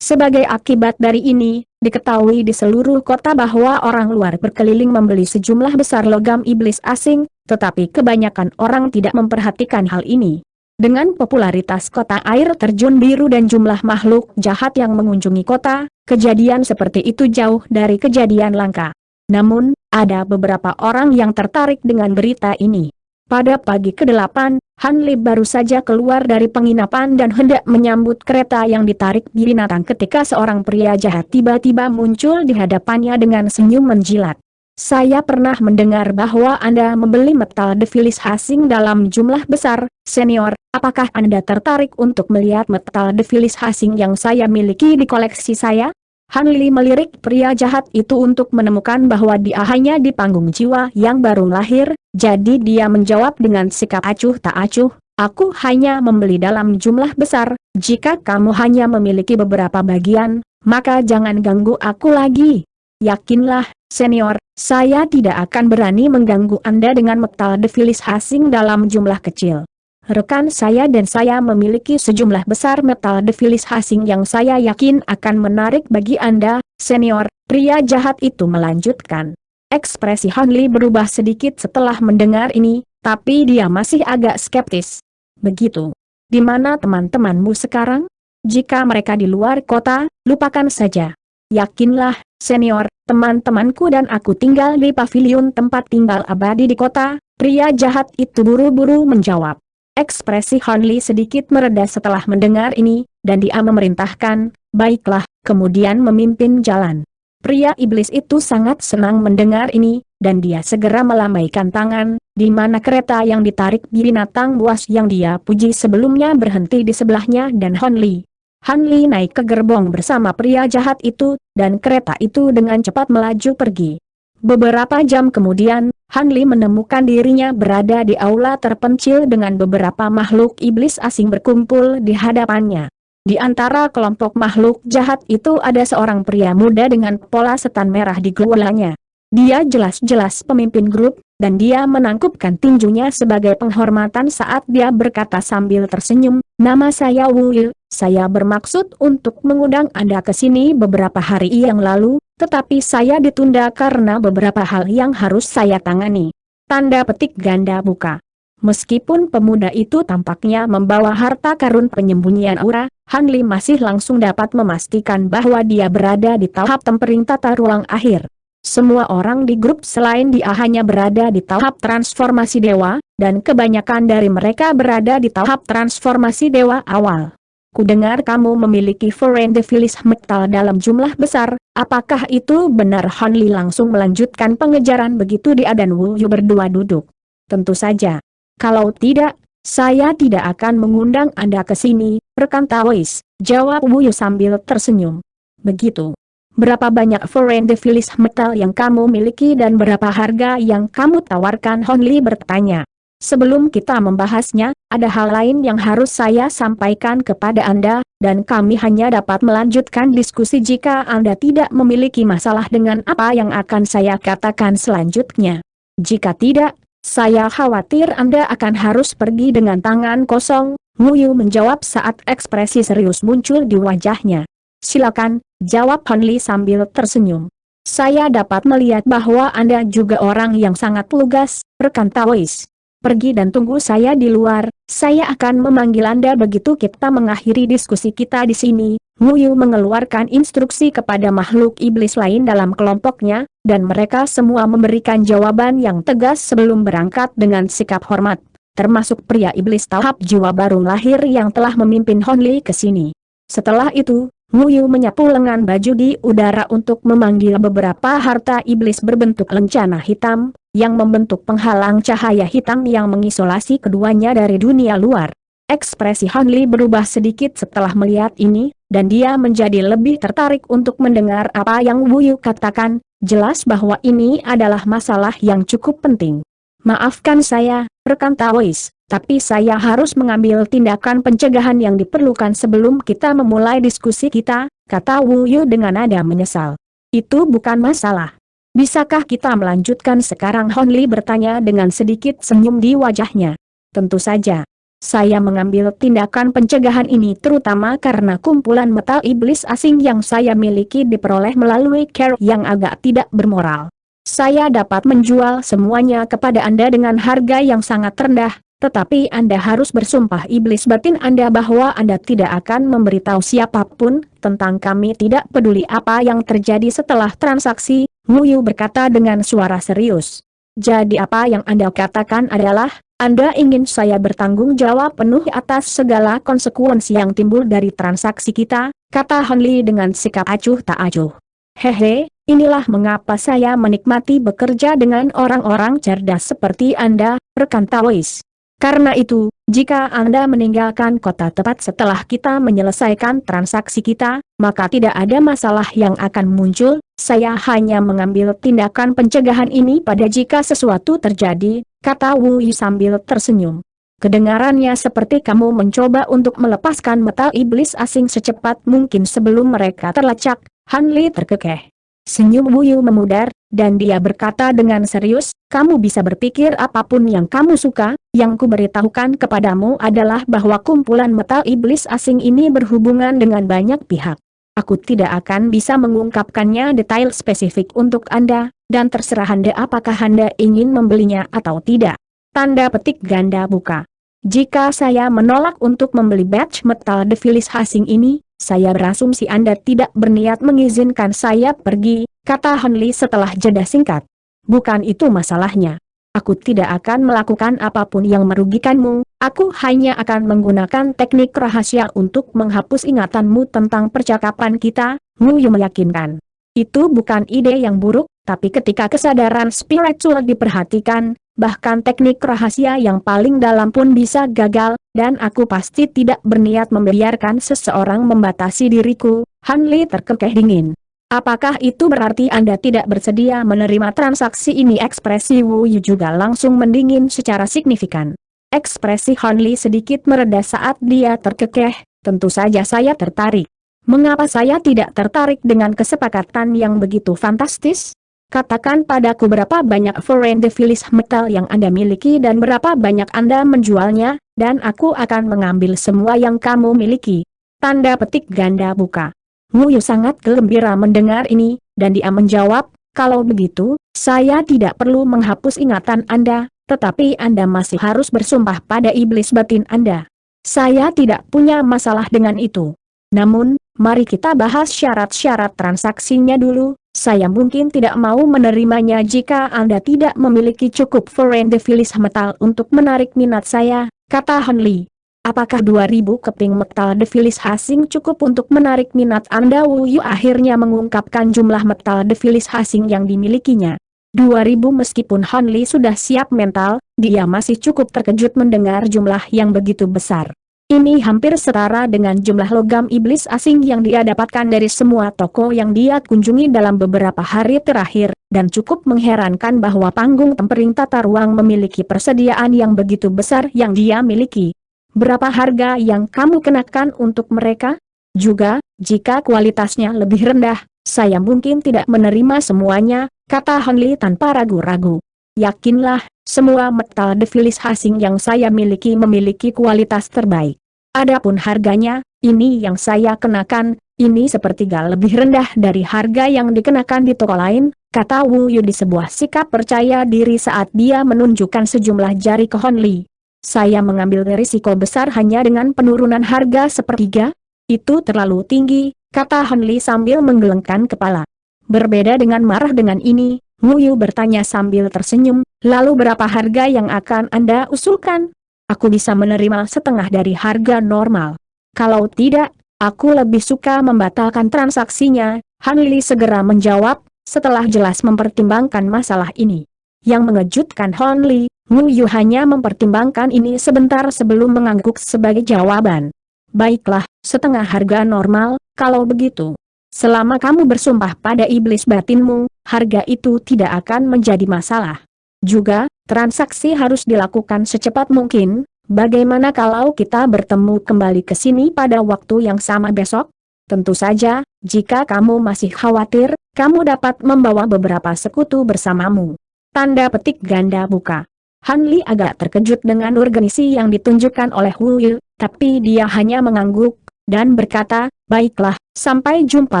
Sebagai akibat dari ini, diketahui di seluruh kota bahwa orang luar berkeliling membeli sejumlah besar logam iblis asing, tetapi kebanyakan orang tidak memperhatikan hal ini. Dengan popularitas kota air terjun biru dan jumlah makhluk jahat yang mengunjungi kota, kejadian seperti itu jauh dari kejadian langka. Namun, ada beberapa orang yang tertarik dengan berita ini. Pada pagi ke-8, Han Li baru saja keluar dari penginapan dan hendak menyambut kereta yang ditarik binatang ketika seorang pria jahat tiba-tiba muncul di hadapannya dengan senyum menjilat. Saya pernah mendengar bahwa Anda membeli metal defilis asing dalam jumlah besar, senior. Apakah Anda tertarik untuk melihat metal defilis asing yang saya miliki di koleksi saya? Han Li melirik pria jahat itu untuk menemukan bahwa dia hanya di panggung jiwa yang baru lahir, jadi dia menjawab dengan sikap acuh tak acuh, aku hanya membeli dalam jumlah besar, jika kamu hanya memiliki beberapa bagian, maka jangan ganggu aku lagi. Yakinlah, senior, saya tidak akan berani mengganggu Anda dengan metal defilis asing dalam jumlah kecil. Rekan saya dan saya memiliki sejumlah besar metal defilis asing yang saya yakin akan menarik bagi Anda, senior, pria jahat itu melanjutkan. Ekspresi Han Li berubah sedikit setelah mendengar ini, tapi dia masih agak skeptis. Begitu. Di mana teman-temanmu sekarang? Jika mereka di luar kota, lupakan saja. Yakinlah, senior, teman-temanku dan aku tinggal di pavilion tempat tinggal abadi di kota, pria jahat itu buru-buru menjawab. Ekspresi Han Li sedikit mereda setelah mendengar ini, dan dia memerintahkan, baiklah, kemudian memimpin jalan. Pria iblis itu sangat senang mendengar ini, dan dia segera melambaikan tangan, di mana kereta yang ditarik binatang buas yang dia puji sebelumnya berhenti di sebelahnya dan Han Li. Han Li naik ke gerbong bersama pria jahat itu, dan kereta itu dengan cepat melaju pergi. Beberapa jam kemudian, Han Li menemukan dirinya berada di aula terpencil dengan beberapa makhluk iblis asing berkumpul di hadapannya. Di antara kelompok makhluk jahat itu ada seorang pria muda dengan pola setan merah di kepalanya. Dia jelas-jelas pemimpin grup, dan dia menangkupkan tinjunya sebagai penghormatan saat dia berkata sambil tersenyum, nama saya Wu Yu, saya bermaksud untuk mengundang Anda ke sini beberapa hari yang lalu, tetapi saya ditunda karena beberapa hal yang harus saya tangani. Tanda petik ganda buka. Meskipun pemuda itu tampaknya membawa harta karun penyembunyian aura, Han Li masih langsung dapat memastikan bahwa dia berada di tahap tempering tata ruang akhir. Semua orang di grup selain dia hanya berada di tahap transformasi dewa, dan kebanyakan dari mereka berada di tahap transformasi dewa awal. Kudengar kamu memiliki foreign defilis metal dalam jumlah besar, apakah itu benar? Han Li langsung melanjutkan pengejaran begitu dia dan Wu Yu berdua duduk. Tentu saja. Kalau tidak, saya tidak akan mengundang Anda ke sini, rekan Taois, jawab Wu Yu sambil tersenyum. Begitu. Berapa banyak foreign defilis metal yang kamu miliki dan berapa harga yang kamu tawarkan? Han Li bertanya. Sebelum kita membahasnya, ada hal lain yang harus saya sampaikan kepada Anda, dan kami hanya dapat melanjutkan diskusi jika Anda tidak memiliki masalah dengan apa yang akan saya katakan selanjutnya. Jika tidak, saya khawatir Anda akan harus pergi dengan tangan kosong, Wu Yu menjawab saat ekspresi serius muncul di wajahnya. Silakan, jawab Han Li sambil tersenyum. Saya dapat melihat bahwa Anda juga orang yang sangat lugas, rekan Taois. Pergi dan tunggu saya di luar, saya akan memanggil Anda begitu kita mengakhiri diskusi kita di sini. Wu Yu mengeluarkan instruksi kepada makhluk iblis lain dalam kelompoknya, dan mereka semua memberikan jawaban yang tegas sebelum berangkat dengan sikap hormat, termasuk pria iblis tahap jiwa baru lahir yang telah memimpin Han Li ke sini. Setelah itu, Wu Yu menyapu lengan baju di udara untuk memanggil beberapa harta iblis berbentuk lencana hitam, yang membentuk penghalang cahaya hitam yang mengisolasi keduanya dari dunia luar. Ekspresi Han Li berubah sedikit setelah melihat ini, dan dia menjadi lebih tertarik untuk mendengar apa yang Wu Yu katakan. Jelas bahwa ini adalah masalah yang cukup penting. Maafkan saya, rekan Taois, tapi saya harus mengambil tindakan pencegahan yang diperlukan sebelum kita memulai diskusi kita, kata Wu Yu dengan nada menyesal. Itu bukan masalah. Bisakah kita melanjutkan sekarang? Han Li bertanya dengan sedikit senyum di wajahnya. Tentu saja. Saya mengambil tindakan pencegahan ini terutama karena kumpulan metal iblis asing yang saya miliki diperoleh melalui cara yang agak tidak bermoral. Saya dapat menjual semuanya kepada Anda dengan harga yang sangat rendah, tetapi Anda harus bersumpah iblis batin Anda bahwa Anda tidak akan memberitahu siapapun tentang kami. Tidak peduli apa yang terjadi setelah transaksi, Wu Yu berkata dengan suara serius. Jadi apa yang Anda katakan adalah, Anda ingin saya bertanggung jawab penuh atas segala konsekuensi yang timbul dari transaksi kita, kata Han Li dengan sikap acuh tak acuh. Hehe, inilah mengapa saya menikmati bekerja dengan orang-orang cerdas seperti Anda, rekan Taois. Karena itu, jika Anda meninggalkan kota tepat setelah kita menyelesaikan transaksi kita, maka tidak ada masalah yang akan muncul. Saya hanya mengambil tindakan pencegahan ini pada jika sesuatu terjadi, kata Wu Yu sambil tersenyum. Kedengarannya seperti kamu mencoba untuk melepaskan metal iblis asing secepat mungkin sebelum mereka terlacak. Han Li terkekeh. Senyum Wu Yu memudar, dan dia berkata dengan serius, kamu bisa berpikir apapun yang kamu suka, yang kuberitahukan kepadamu adalah bahwa kumpulan metal iblis asing ini berhubungan dengan banyak pihak. Aku tidak akan bisa mengungkapkannya detail spesifik untuk Anda, dan terserah Anda apakah Anda ingin membelinya atau tidak. Tanda petik ganda buka. Jika saya menolak untuk membeli batch metal devilis asing ini, saya berasumsi Anda tidak berniat mengizinkan saya pergi, kata Han Li setelah jeda singkat. Bukan itu masalahnya. Aku tidak akan melakukan apapun yang merugikanmu, aku hanya akan menggunakan teknik rahasia untuk menghapus ingatanmu tentang percakapan kita, Wu Yu meyakinkan. Itu bukan ide yang buruk, tapi ketika kesadaran spiritual diperhatikan, bahkan teknik rahasia yang paling dalam pun bisa gagal, dan aku pasti tidak berniat membiarkan seseorang membatasi diriku. Han Li terkekeh dingin. Apakah itu berarti Anda tidak bersedia menerima transaksi ini? Ekspresi Wu Yu juga langsung mendingin secara signifikan. Ekspresi Han Li sedikit mereda saat dia terkekeh, tentu saja saya tertarik. Mengapa saya tidak tertarik dengan kesepakatan yang begitu fantastis? Katakan padaku berapa banyak foreign devilis metal yang Anda miliki dan berapa banyak Anda menjualnya, dan aku akan mengambil semua yang kamu miliki. Tanda petik ganda buka. Wu Yu sangat gembira mendengar ini, dan dia menjawab, kalau begitu, saya tidak perlu menghapus ingatan Anda, tetapi Anda masih harus bersumpah pada iblis batin Anda. Saya tidak punya masalah dengan itu. Namun, mari kita bahas syarat-syarat transaksinya dulu. Saya mungkin tidak mau menerimanya jika Anda tidak memiliki cukup foreign devilis metal untuk menarik minat saya, kata Han Li. Apakah 2000 keping metal devilis asing cukup untuk menarik minat Anda? Wu Yu akhirnya mengungkapkan jumlah metal devilis asing yang dimilikinya. 2000. Meskipun Han Li sudah siap mental, dia masih cukup terkejut mendengar jumlah yang begitu besar. Ini hampir setara dengan jumlah logam iblis asing yang dia dapatkan dari semua toko yang dia kunjungi dalam beberapa hari terakhir, dan cukup mengherankan bahwa panggung tempering tata ruang memiliki persediaan yang begitu besar yang dia miliki. Berapa harga yang kamu kenakan untuk mereka? Juga, jika kualitasnya lebih rendah, saya mungkin tidak menerima semuanya, kata Han Li tanpa ragu-ragu. Yakinlah, semua metal devilis asing yang saya miliki memiliki kualitas terbaik. Adapun harganya, ini yang saya kenakan, ini sepertiga lebih rendah dari harga yang dikenakan di toko lain, kata Wu Yu di sebuah sikap percaya diri saat dia menunjukkan sejumlah jari ke Han Li. Saya mengambil risiko besar hanya dengan penurunan harga sepertiga? Itu terlalu tinggi, kata Han Li sambil menggelengkan kepala. Berbeda dengan marah dengan ini, Wu Yu bertanya sambil tersenyum, lalu berapa harga yang akan Anda usulkan? Aku bisa menerima setengah dari harga normal. Kalau tidak, Aku lebih suka membatalkan transaksinya, Han Li segera menjawab, setelah jelas mempertimbangkan masalah ini. Yang mengejutkan Han Li, Wu Yu hanya mempertimbangkan ini sebentar sebelum mengangguk sebagai jawaban. Baiklah, setengah harga normal, kalau begitu. Selama kamu bersumpah pada iblis batinmu, harga itu tidak akan menjadi masalah. Juga, transaksi harus dilakukan secepat mungkin. Bagaimana kalau kita bertemu kembali ke sini pada waktu yang sama besok? Tentu saja, jika kamu masih khawatir, kamu dapat membawa beberapa sekutu bersamamu. Tanda petik ganda buka. Han Li agak terkejut dengan urgensi yang ditunjukkan oleh Wu Yu, tapi dia hanya mengangguk, dan berkata, baiklah, sampai jumpa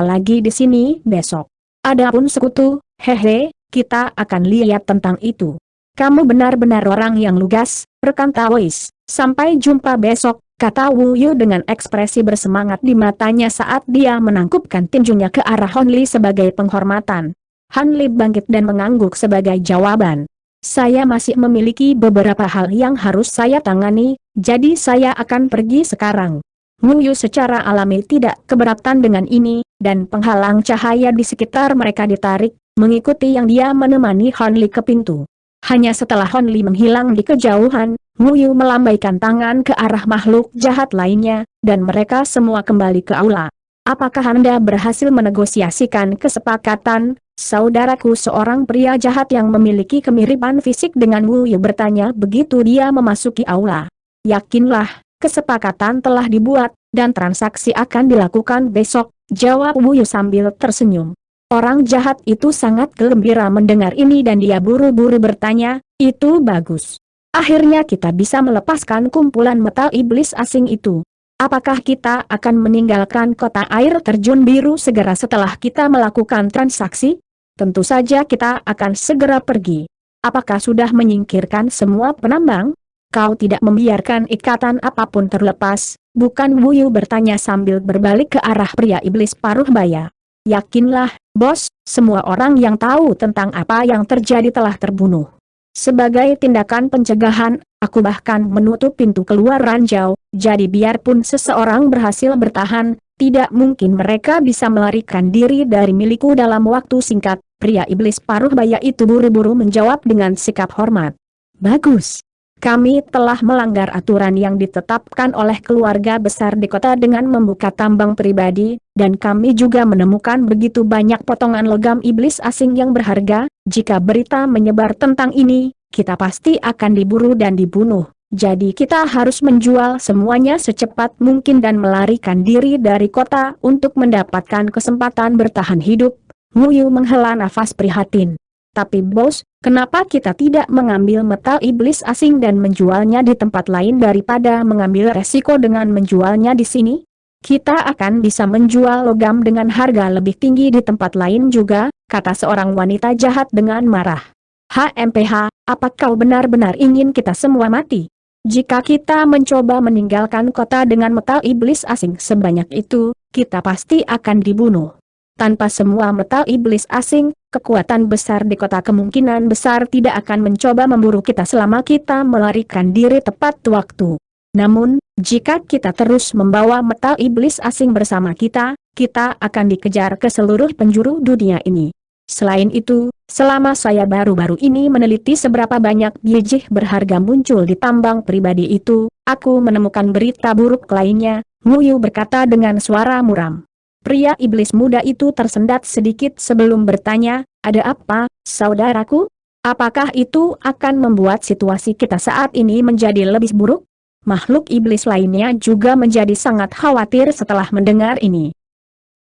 lagi di sini besok. Adapun sekutu, hehe, kita akan lihat tentang itu. Kamu benar-benar orang yang lugas, rekan Taois. Sampai jumpa besok, kata Wu Yu dengan ekspresi bersemangat di matanya saat dia menangkupkan tinjunya ke arah Han Li sebagai penghormatan. Han Li bangkit dan mengangguk sebagai jawaban. Saya masih memiliki beberapa hal yang harus saya tangani, jadi saya akan pergi sekarang. Wu Yu secara alami tidak keberatan dengan ini, dan penghalang cahaya di sekitar mereka ditarik, mengikuti yang dia menemani Han Li ke pintu. Hanya setelah Han Li menghilang di kejauhan, Wu Yu melambaikan tangan ke arah makhluk jahat lainnya, dan mereka semua kembali ke aula. Apakah Anda berhasil menegosiasikan kesepakatan, saudaraku? Seorang pria jahat yang memiliki kemiripan fisik dengan Wu Yu bertanya begitu dia memasuki aula. Yakinlah, kesepakatan telah dibuat, dan transaksi akan dilakukan besok, jawab Wu Yu sambil tersenyum. Orang jahat itu sangat gembira mendengar ini dan dia buru-buru bertanya, itu bagus. Akhirnya kita bisa melepaskan kumpulan metal iblis asing itu. Apakah kita akan meninggalkan kota air terjun biru segera setelah kita melakukan transaksi? Tentu saja kita akan segera pergi. Apakah sudah menyingkirkan semua penambang? Kau tidak membiarkan ikatan apapun terlepas, bukan? Wu Yu bertanya sambil berbalik ke arah pria iblis paruh baya. Yakinlah, bos, semua orang yang tahu tentang apa yang terjadi telah terbunuh. Sebagai tindakan pencegahan, aku bahkan menutup pintu keluar ranjau, jadi biarpun seseorang berhasil bertahan, tidak mungkin mereka bisa melarikan diri dari milikku dalam waktu singkat. Pria iblis paruh baya itu buru-buru menjawab dengan sikap hormat. Bagus. Kami telah melanggar aturan yang ditetapkan oleh keluarga besar di kota dengan membuka tambang pribadi, dan kami juga menemukan begitu banyak potongan logam iblis asing yang berharga. Jika berita menyebar tentang ini, kita pasti akan diburu dan dibunuh. Jadi kita harus menjual semuanya secepat mungkin dan melarikan diri dari kota untuk mendapatkan kesempatan bertahan hidup. Wu Yu menghela nafas prihatin. Tapi bos, kenapa kita tidak mengambil metal iblis asing dan menjualnya di tempat lain daripada mengambil resiko dengan menjualnya di sini? Kita akan bisa menjual logam dengan harga lebih tinggi di tempat lain juga, kata seorang wanita jahat dengan marah. HMPH, apa kau benar-benar ingin kita semua mati? Jika kita mencoba meninggalkan kota dengan metal iblis asing sebanyak itu, kita pasti akan dibunuh. Tanpa semua metal iblis asing, kekuatan besar di kota kemungkinan besar tidak akan mencoba memburu kita selama kita melarikan diri tepat waktu. Namun, jika kita terus membawa metal iblis asing bersama kita, kita akan dikejar ke seluruh penjuru dunia ini. Selain itu, selama saya baru-baru ini meneliti seberapa banyak biji berharga muncul di tambang pribadi itu, aku menemukan berita buruk lainnya, Wu Yu berkata dengan suara muram. Pria iblis muda itu tersendat sedikit sebelum bertanya, ada apa, saudaraku? Apakah itu akan membuat situasi kita saat ini menjadi lebih buruk? Makhluk iblis lainnya juga menjadi sangat khawatir setelah mendengar ini.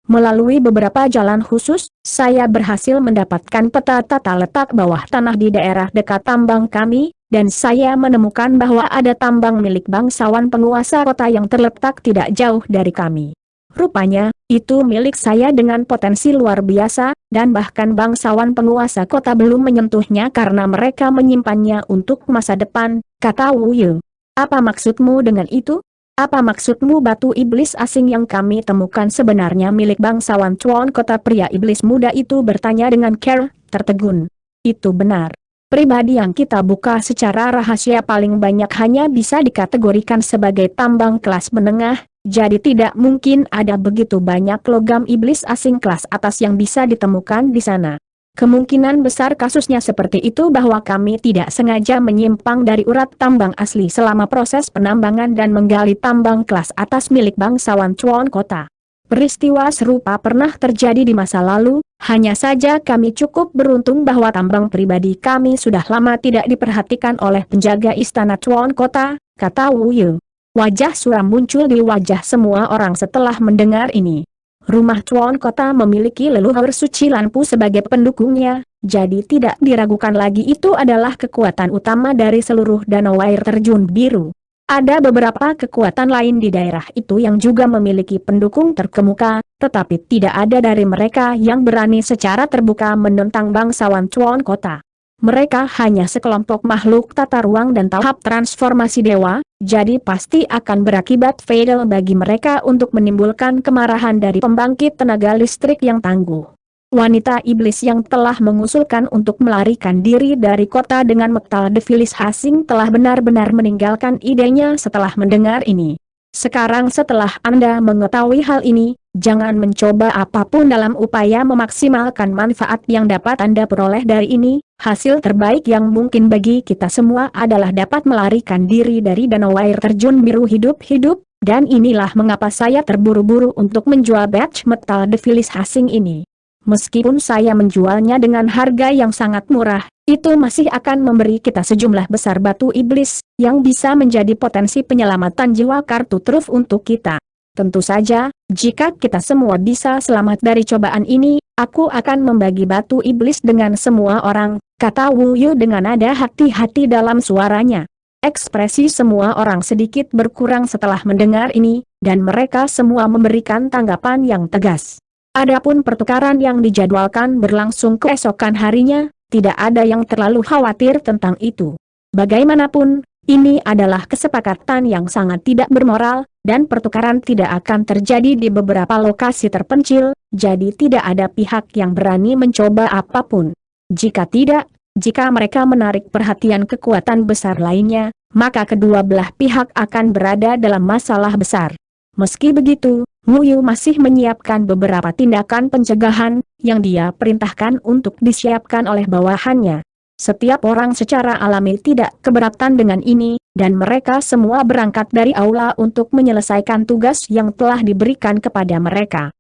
Melalui beberapa jalan khusus, saya berhasil mendapatkan peta tata letak bawah tanah di daerah dekat tambang kami, dan saya menemukan bahwa ada tambang milik bangsawan penguasa kota yang terletak tidak jauh dari kami. Rupanya, itu milik saya dengan potensi luar biasa, dan bahkan bangsawan penguasa kota belum menyentuhnya karena mereka menyimpannya untuk masa depan, kata Wu Yu. Apa maksudmu dengan itu? Apa maksudmu batu iblis asing yang kami temukan sebenarnya milik bangsawan Chuan kota? Pria iblis muda itu bertanya dengan care, tertegun. Itu benar. Pribadi yang kita buka secara rahasia paling banyak hanya bisa dikategorikan sebagai tambang kelas menengah, Jadi tidak mungkin ada begitu banyak logam iblis asing kelas atas yang bisa ditemukan di sana. Kemungkinan besar kasusnya seperti itu bahwa kami tidak sengaja menyimpang dari urat tambang asli selama proses penambangan dan menggali tambang kelas atas milik bangsawan Chuan Kota. Peristiwa serupa pernah terjadi di masa lalu, hanya saja kami cukup beruntung bahwa tambang pribadi kami sudah lama tidak diperhatikan oleh penjaga istana Chuan Kota, kata Wu Yu. Wajah suram muncul di wajah semua orang setelah mendengar ini. Rumah Chuan Kota memiliki leluhur suci lampu sebagai pendukungnya, jadi tidak diragukan lagi itu adalah kekuatan utama dari seluruh danau air terjun biru. Ada beberapa kekuatan lain di daerah itu yang juga memiliki pendukung terkemuka, tetapi tidak ada dari mereka yang berani secara terbuka menentang bangsawan Chuan Kota. Mereka hanya sekelompok makhluk tata ruang dan tahap transformasi dewa, jadi pasti akan berakibat fatal bagi mereka untuk menimbulkan kemarahan dari pembangkit tenaga listrik yang tangguh. Wanita iblis yang telah mengusulkan untuk melarikan diri dari kota dengan Metal Devilis Hasing telah benar-benar meninggalkan idenya setelah mendengar ini. Sekarang setelah Anda mengetahui hal ini, jangan mencoba apapun dalam upaya memaksimalkan manfaat yang dapat Anda peroleh dari ini. Hasil terbaik yang mungkin bagi kita semua adalah dapat melarikan diri dari danau air terjun biru hidup-hidup, dan inilah mengapa saya terburu-buru untuk menjual batch Metal Devilis Hasing ini. Meskipun saya menjualnya dengan harga yang sangat murah, itu masih akan memberi kita sejumlah besar batu iblis, yang bisa menjadi potensi penyelamatan jiwa kartu truf untuk kita. Tentu saja, jika kita semua bisa selamat dari cobaan ini, aku akan membagi batu iblis dengan semua orang, kata Wu Yu dengan nada hati-hati dalam suaranya. Ekspresi semua orang sedikit berkurang setelah mendengar ini, dan mereka semua memberikan tanggapan yang tegas. Adapun pertukaran yang dijadwalkan berlangsung keesokan harinya, tidak ada yang terlalu khawatir tentang itu. Bagaimanapun, ini adalah kesepakatan yang sangat tidak bermoral, dan pertukaran tidak akan terjadi di beberapa lokasi terpencil, jadi tidak ada pihak yang berani mencoba apapun. Jika mereka menarik perhatian kekuatan besar lainnya, maka kedua belah pihak akan berada dalam masalah besar. Meski begitu, Wu Yu masih menyiapkan beberapa tindakan pencegahan, yang dia perintahkan untuk disiapkan oleh bawahannya. Setiap orang secara alami tidak keberatan dengan ini, dan mereka semua berangkat dari aula untuk menyelesaikan tugas yang telah diberikan kepada mereka.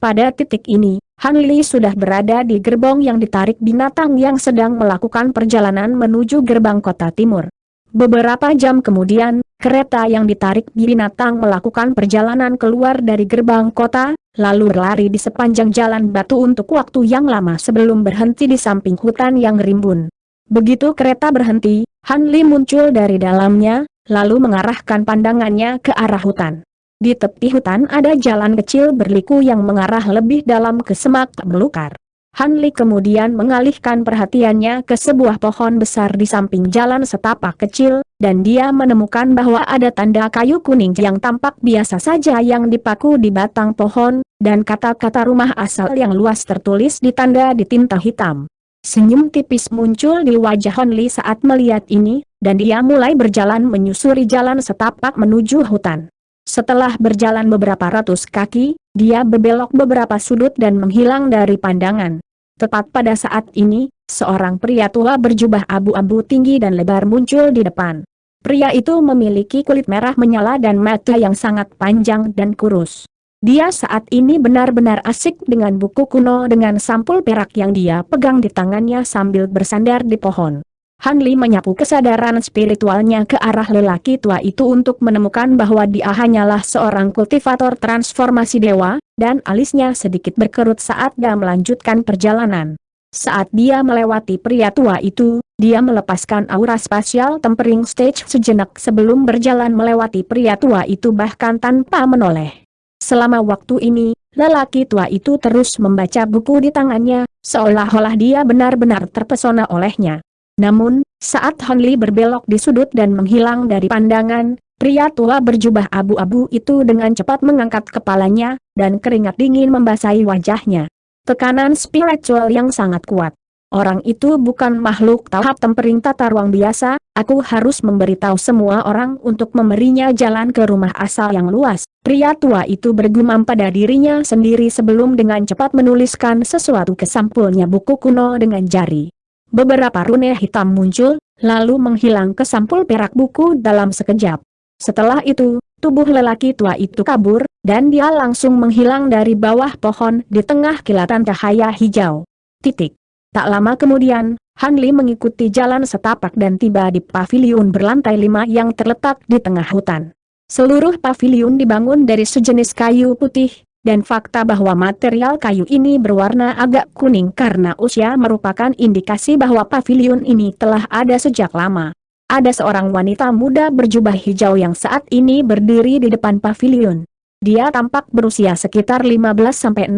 Pada titik ini, Han Li sudah berada di gerbong yang ditarik binatang yang sedang melakukan perjalanan menuju gerbang kota timur. Beberapa jam kemudian, kereta yang ditarik binatang melakukan perjalanan keluar dari gerbang kota, lalu berlari di sepanjang jalan batu untuk waktu yang lama sebelum berhenti di samping hutan yang rimbun. Begitu kereta berhenti, Han Li muncul dari dalamnya, lalu mengarahkan pandangannya ke arah hutan. Di tepi hutan ada jalan kecil berliku yang mengarah lebih dalam ke semak belukar. Han Li kemudian mengalihkan perhatiannya ke sebuah pohon besar di samping jalan setapak kecil, dan dia menemukan bahwa ada tanda kayu kuning yang tampak biasa saja yang dipaku di batang pohon, dan kata-kata rumah asal yang luas tertulis di tanda di tinta hitam. Senyum tipis muncul di wajah Han Li saat melihat ini, dan dia mulai berjalan menyusuri jalan setapak menuju hutan. Setelah berjalan beberapa ratus kaki, dia berbelok beberapa sudut dan menghilang dari pandangan. Tepat pada saat ini, seorang pria tua berjubah abu-abu tinggi dan lebar muncul di depan. Pria itu memiliki kulit merah menyala dan mata yang sangat panjang dan kurus. Dia saat ini benar-benar asik dengan buku kuno dengan sampul perak yang dia pegang di tangannya sambil bersandar di pohon. Han Li menyapu kesadaran spiritualnya ke arah lelaki tua itu untuk menemukan bahwa dia hanyalah seorang kultivator transformasi dewa, dan alisnya sedikit berkerut saat dia melanjutkan perjalanan. Saat dia melewati pria tua itu, dia melepaskan aura spasial tempering stage sejenak sebelum berjalan melewati pria tua itu bahkan tanpa menoleh. Selama waktu ini, lelaki tua itu terus membaca buku di tangannya, seolah-olah dia benar-benar terpesona olehnya. Namun, saat Han Li berbelok di sudut dan menghilang dari pandangan, pria tua berjubah abu-abu itu dengan cepat mengangkat kepalanya, dan keringat dingin membasahi wajahnya. Tekanan spiritual yang sangat kuat. Orang itu bukan makhluk tahap tempering tata ruang biasa, aku harus memberitahu semua orang untuk memberinya jalan ke rumah asal yang luas. Pria tua itu bergumam pada dirinya sendiri sebelum dengan cepat menuliskan sesuatu ke sampulnya buku kuno dengan jari. Beberapa rune hitam muncul, lalu menghilang ke sampul perak buku dalam sekejap. Setelah itu, tubuh lelaki tua itu kabur, dan dia langsung menghilang dari bawah pohon di tengah kilatan cahaya hijau. Titik. Tak lama kemudian, Han Li mengikuti jalan setapak dan tiba di paviliun berlantai 5 yang terletak di tengah hutan. Seluruh paviliun dibangun dari sejenis kayu putih, dan fakta bahwa material kayu ini berwarna agak kuning karena usia merupakan indikasi bahwa paviliun ini telah ada sejak lama. Ada seorang wanita muda berjubah hijau yang saat ini berdiri di depan paviliun. Dia tampak berusia sekitar 15-16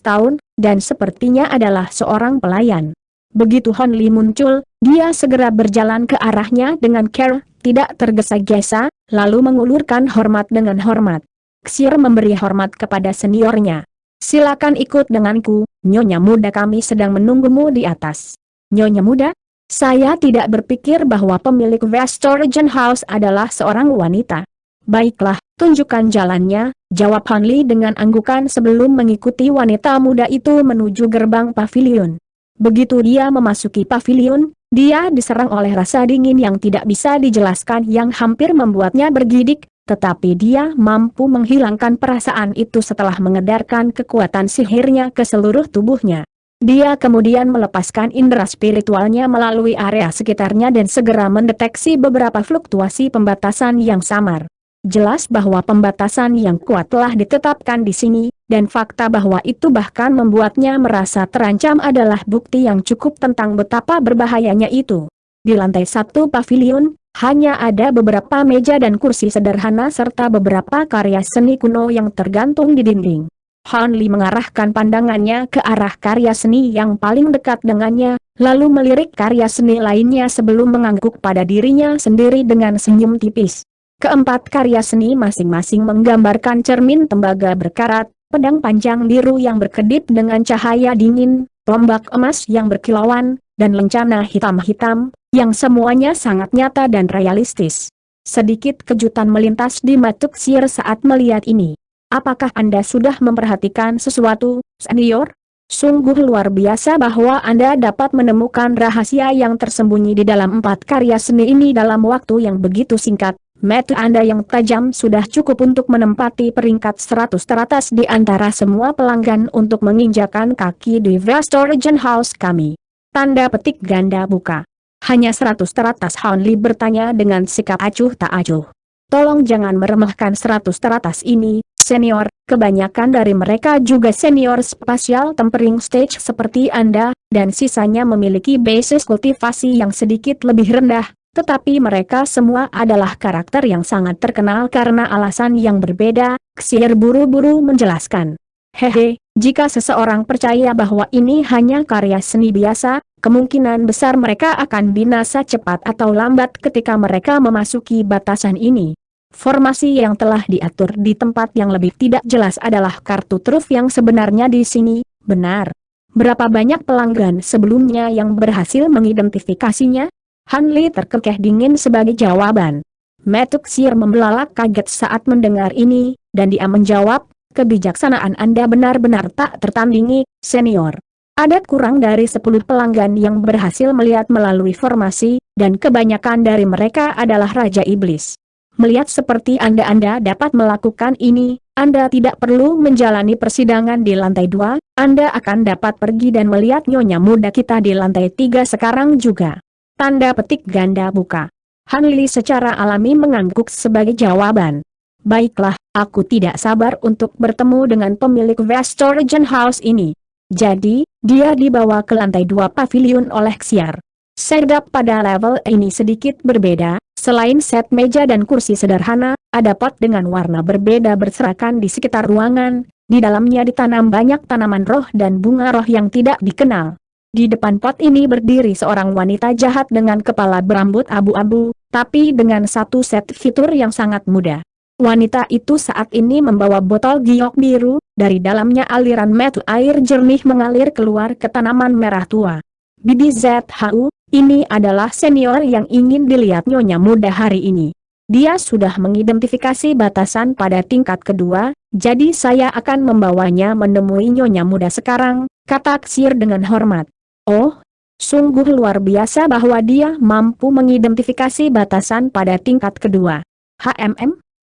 tahun, dan sepertinya adalah seorang pelayan. Begitu Han Li muncul, dia segera berjalan ke arahnya dengan care, tidak tergesa-gesa, lalu mengulurkan hormat dengan hormat. Xier memberi hormat kepada seniornya. Silakan ikut denganku, Nyonya muda, kami sedang menunggumu di atas. Nyonya muda? Saya tidak berpikir bahwa pemilik Westorgen House adalah seorang wanita. Baiklah, tunjukkan jalannya, jawab Han Li dengan anggukan sebelum mengikuti wanita muda itu menuju gerbang paviliun. Begitu dia memasuki paviliun, dia diserang oleh rasa dingin yang tidak bisa dijelaskan yang hampir membuatnya bergidik, tetapi dia mampu menghilangkan perasaan itu setelah mengedarkan kekuatan sihirnya ke seluruh tubuhnya. Dia kemudian melepaskan indera spiritualnya melalui area sekitarnya dan segera mendeteksi beberapa fluktuasi pembatasan yang samar. Jelas bahwa pembatasan yang kuat telah ditetapkan di sini, dan fakta bahwa itu bahkan membuatnya merasa terancam adalah bukti yang cukup tentang betapa berbahayanya itu. Di lantai 1 paviliun, hanya ada beberapa meja dan kursi sederhana serta beberapa karya seni kuno yang tergantung di dinding. Han Li mengarahkan pandangannya ke arah karya seni yang paling dekat dengannya, lalu melirik karya seni lainnya sebelum mengangguk pada dirinya sendiri dengan senyum tipis. Keempat karya seni masing-masing menggambarkan cermin tembaga berkarat, pedang panjang biru yang berkedip dengan cahaya dingin, tombak emas yang berkilauan, dan lencana hitam-hitam, yang semuanya sangat nyata dan realistis. Sedikit kejutan melintas di mata Xier saat melihat ini. Apakah Anda sudah memperhatikan sesuatu, senior? Sungguh luar biasa bahwa Anda dapat menemukan rahasia yang tersembunyi di dalam 4 karya seni ini dalam waktu yang begitu singkat. Mata Anda yang tajam sudah cukup untuk menempati peringkat 100 teratas di antara semua pelanggan untuk menginjakan kaki di Westorgen House kami. Tanda petik ganda buka. Hanya 100 teratas, Han Li bertanya dengan sikap acuh tak acuh. Tolong jangan meremehkan 100 teratas ini, senior, kebanyakan dari mereka juga senior spasial tempering stage seperti Anda, dan sisanya memiliki basis kultivasi yang sedikit lebih rendah. Tetapi mereka semua adalah karakter yang sangat terkenal karena alasan yang berbeda, Xier buru-buru menjelaskan. Hehe, jika seseorang percaya bahwa ini hanya karya seni biasa, kemungkinan besar mereka akan binasa cepat atau lambat ketika mereka memasuki batasan ini. Formasi yang telah diatur di tempat yang lebih tidak jelas adalah kartu truf yang sebenarnya di sini, benar. Berapa banyak pelanggan sebelumnya yang berhasil mengidentifikasinya? Han Li terkekeh dingin sebagai jawaban. Metuk Xier membelalak kaget saat mendengar ini, dan dia menjawab, kebijaksanaan Anda benar-benar tak tertandingi, senior. Ada kurang dari 10 pelanggan yang berhasil melihat melalui formasi, dan kebanyakan dari mereka adalah Raja Iblis. Melihat seperti Anda dapat melakukan ini, Anda tidak perlu menjalani persidangan di lantai 2, Anda akan dapat pergi dan melihat nyonya muda kita di lantai 3 sekarang juga. Tanda petik ganda buka. Han Li secara alami mengangguk sebagai jawaban. Baiklah, aku tidak sabar untuk bertemu dengan pemilik Westorgen House ini. Jadi, dia dibawa ke lantai 2 paviliun oleh Xier. Setup pada level ini sedikit berbeda, selain set meja dan kursi sederhana, ada pot dengan warna berbeda berserakan di sekitar ruangan, di dalamnya ditanam banyak tanaman roh dan bunga roh yang tidak dikenal. Di depan pot ini berdiri seorang wanita jahat dengan kepala berambut abu-abu, tapi dengan satu set fitur yang sangat muda. Wanita itu saat ini membawa botol giok biru, dari dalamnya aliran mata air jernih mengalir keluar ke tanaman merah tua. Bibi ZHU, ini adalah senior yang ingin dilihat Nyonya Muda hari ini. Dia sudah mengidentifikasi batasan pada tingkat kedua, jadi saya akan membawanya menemui Nyonya Muda sekarang, kata Ksir dengan hormat. Oh, sungguh luar biasa bahwa dia mampu mengidentifikasi batasan pada tingkat kedua.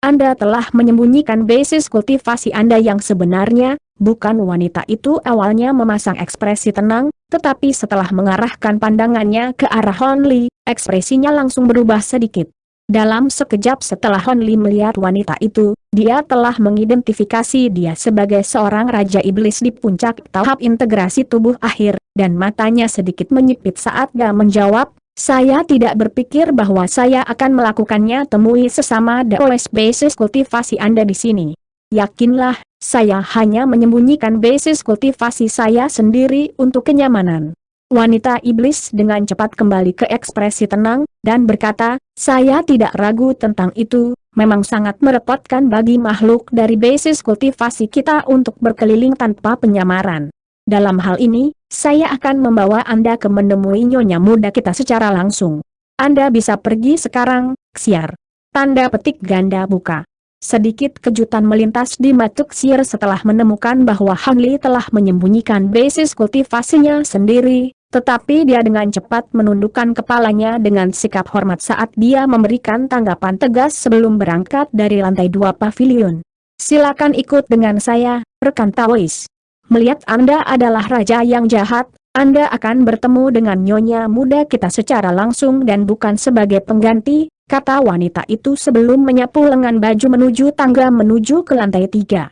Anda telah menyembunyikan basis kultivasi Anda yang sebenarnya, bukan? Wanita itu awalnya memasang ekspresi tenang, tetapi setelah mengarahkan pandangannya ke arah Hon Li, ekspresinya langsung berubah sedikit. Dalam sekejap setelah Hon Li melihat wanita itu, dia telah mengidentifikasi dia sebagai seorang Raja Iblis di puncak tahap integrasi tubuh akhir, dan matanya sedikit menyipit saat dia menjawab, saya tidak berpikir bahwa saya akan melakukannya. Temui sesama DOS basis kultivasi Anda di sini. Yakinlah, saya hanya menyembunyikan basis kultivasi saya sendiri untuk kenyamanan. Wanita iblis dengan cepat kembali ke ekspresi tenang, dan berkata, saya tidak ragu tentang itu, memang sangat merepotkan bagi makhluk dari basis kultivasi kita untuk berkeliling tanpa penyamaran. Dalam hal ini, saya akan membawa Anda ke menemui Nyonya Muda kita secara langsung. Anda bisa pergi sekarang, Xiar. Tanda petik ganda buka. Sedikit kejutan melintas di mata Xiar setelah menemukan bahwa Han Li telah menyembunyikan basis kultivasinya sendiri, tetapi dia dengan cepat menundukkan kepalanya dengan sikap hormat saat dia memberikan tanggapan tegas sebelum berangkat dari lantai 2 pavilion. Silakan ikut dengan saya, rekan Taois. Melihat Anda adalah raja yang jahat, Anda akan bertemu dengan Nyonya Muda kita secara langsung dan bukan sebagai pengganti, kata wanita itu sebelum menyapu lengan baju menuju tangga menuju ke lantai 3.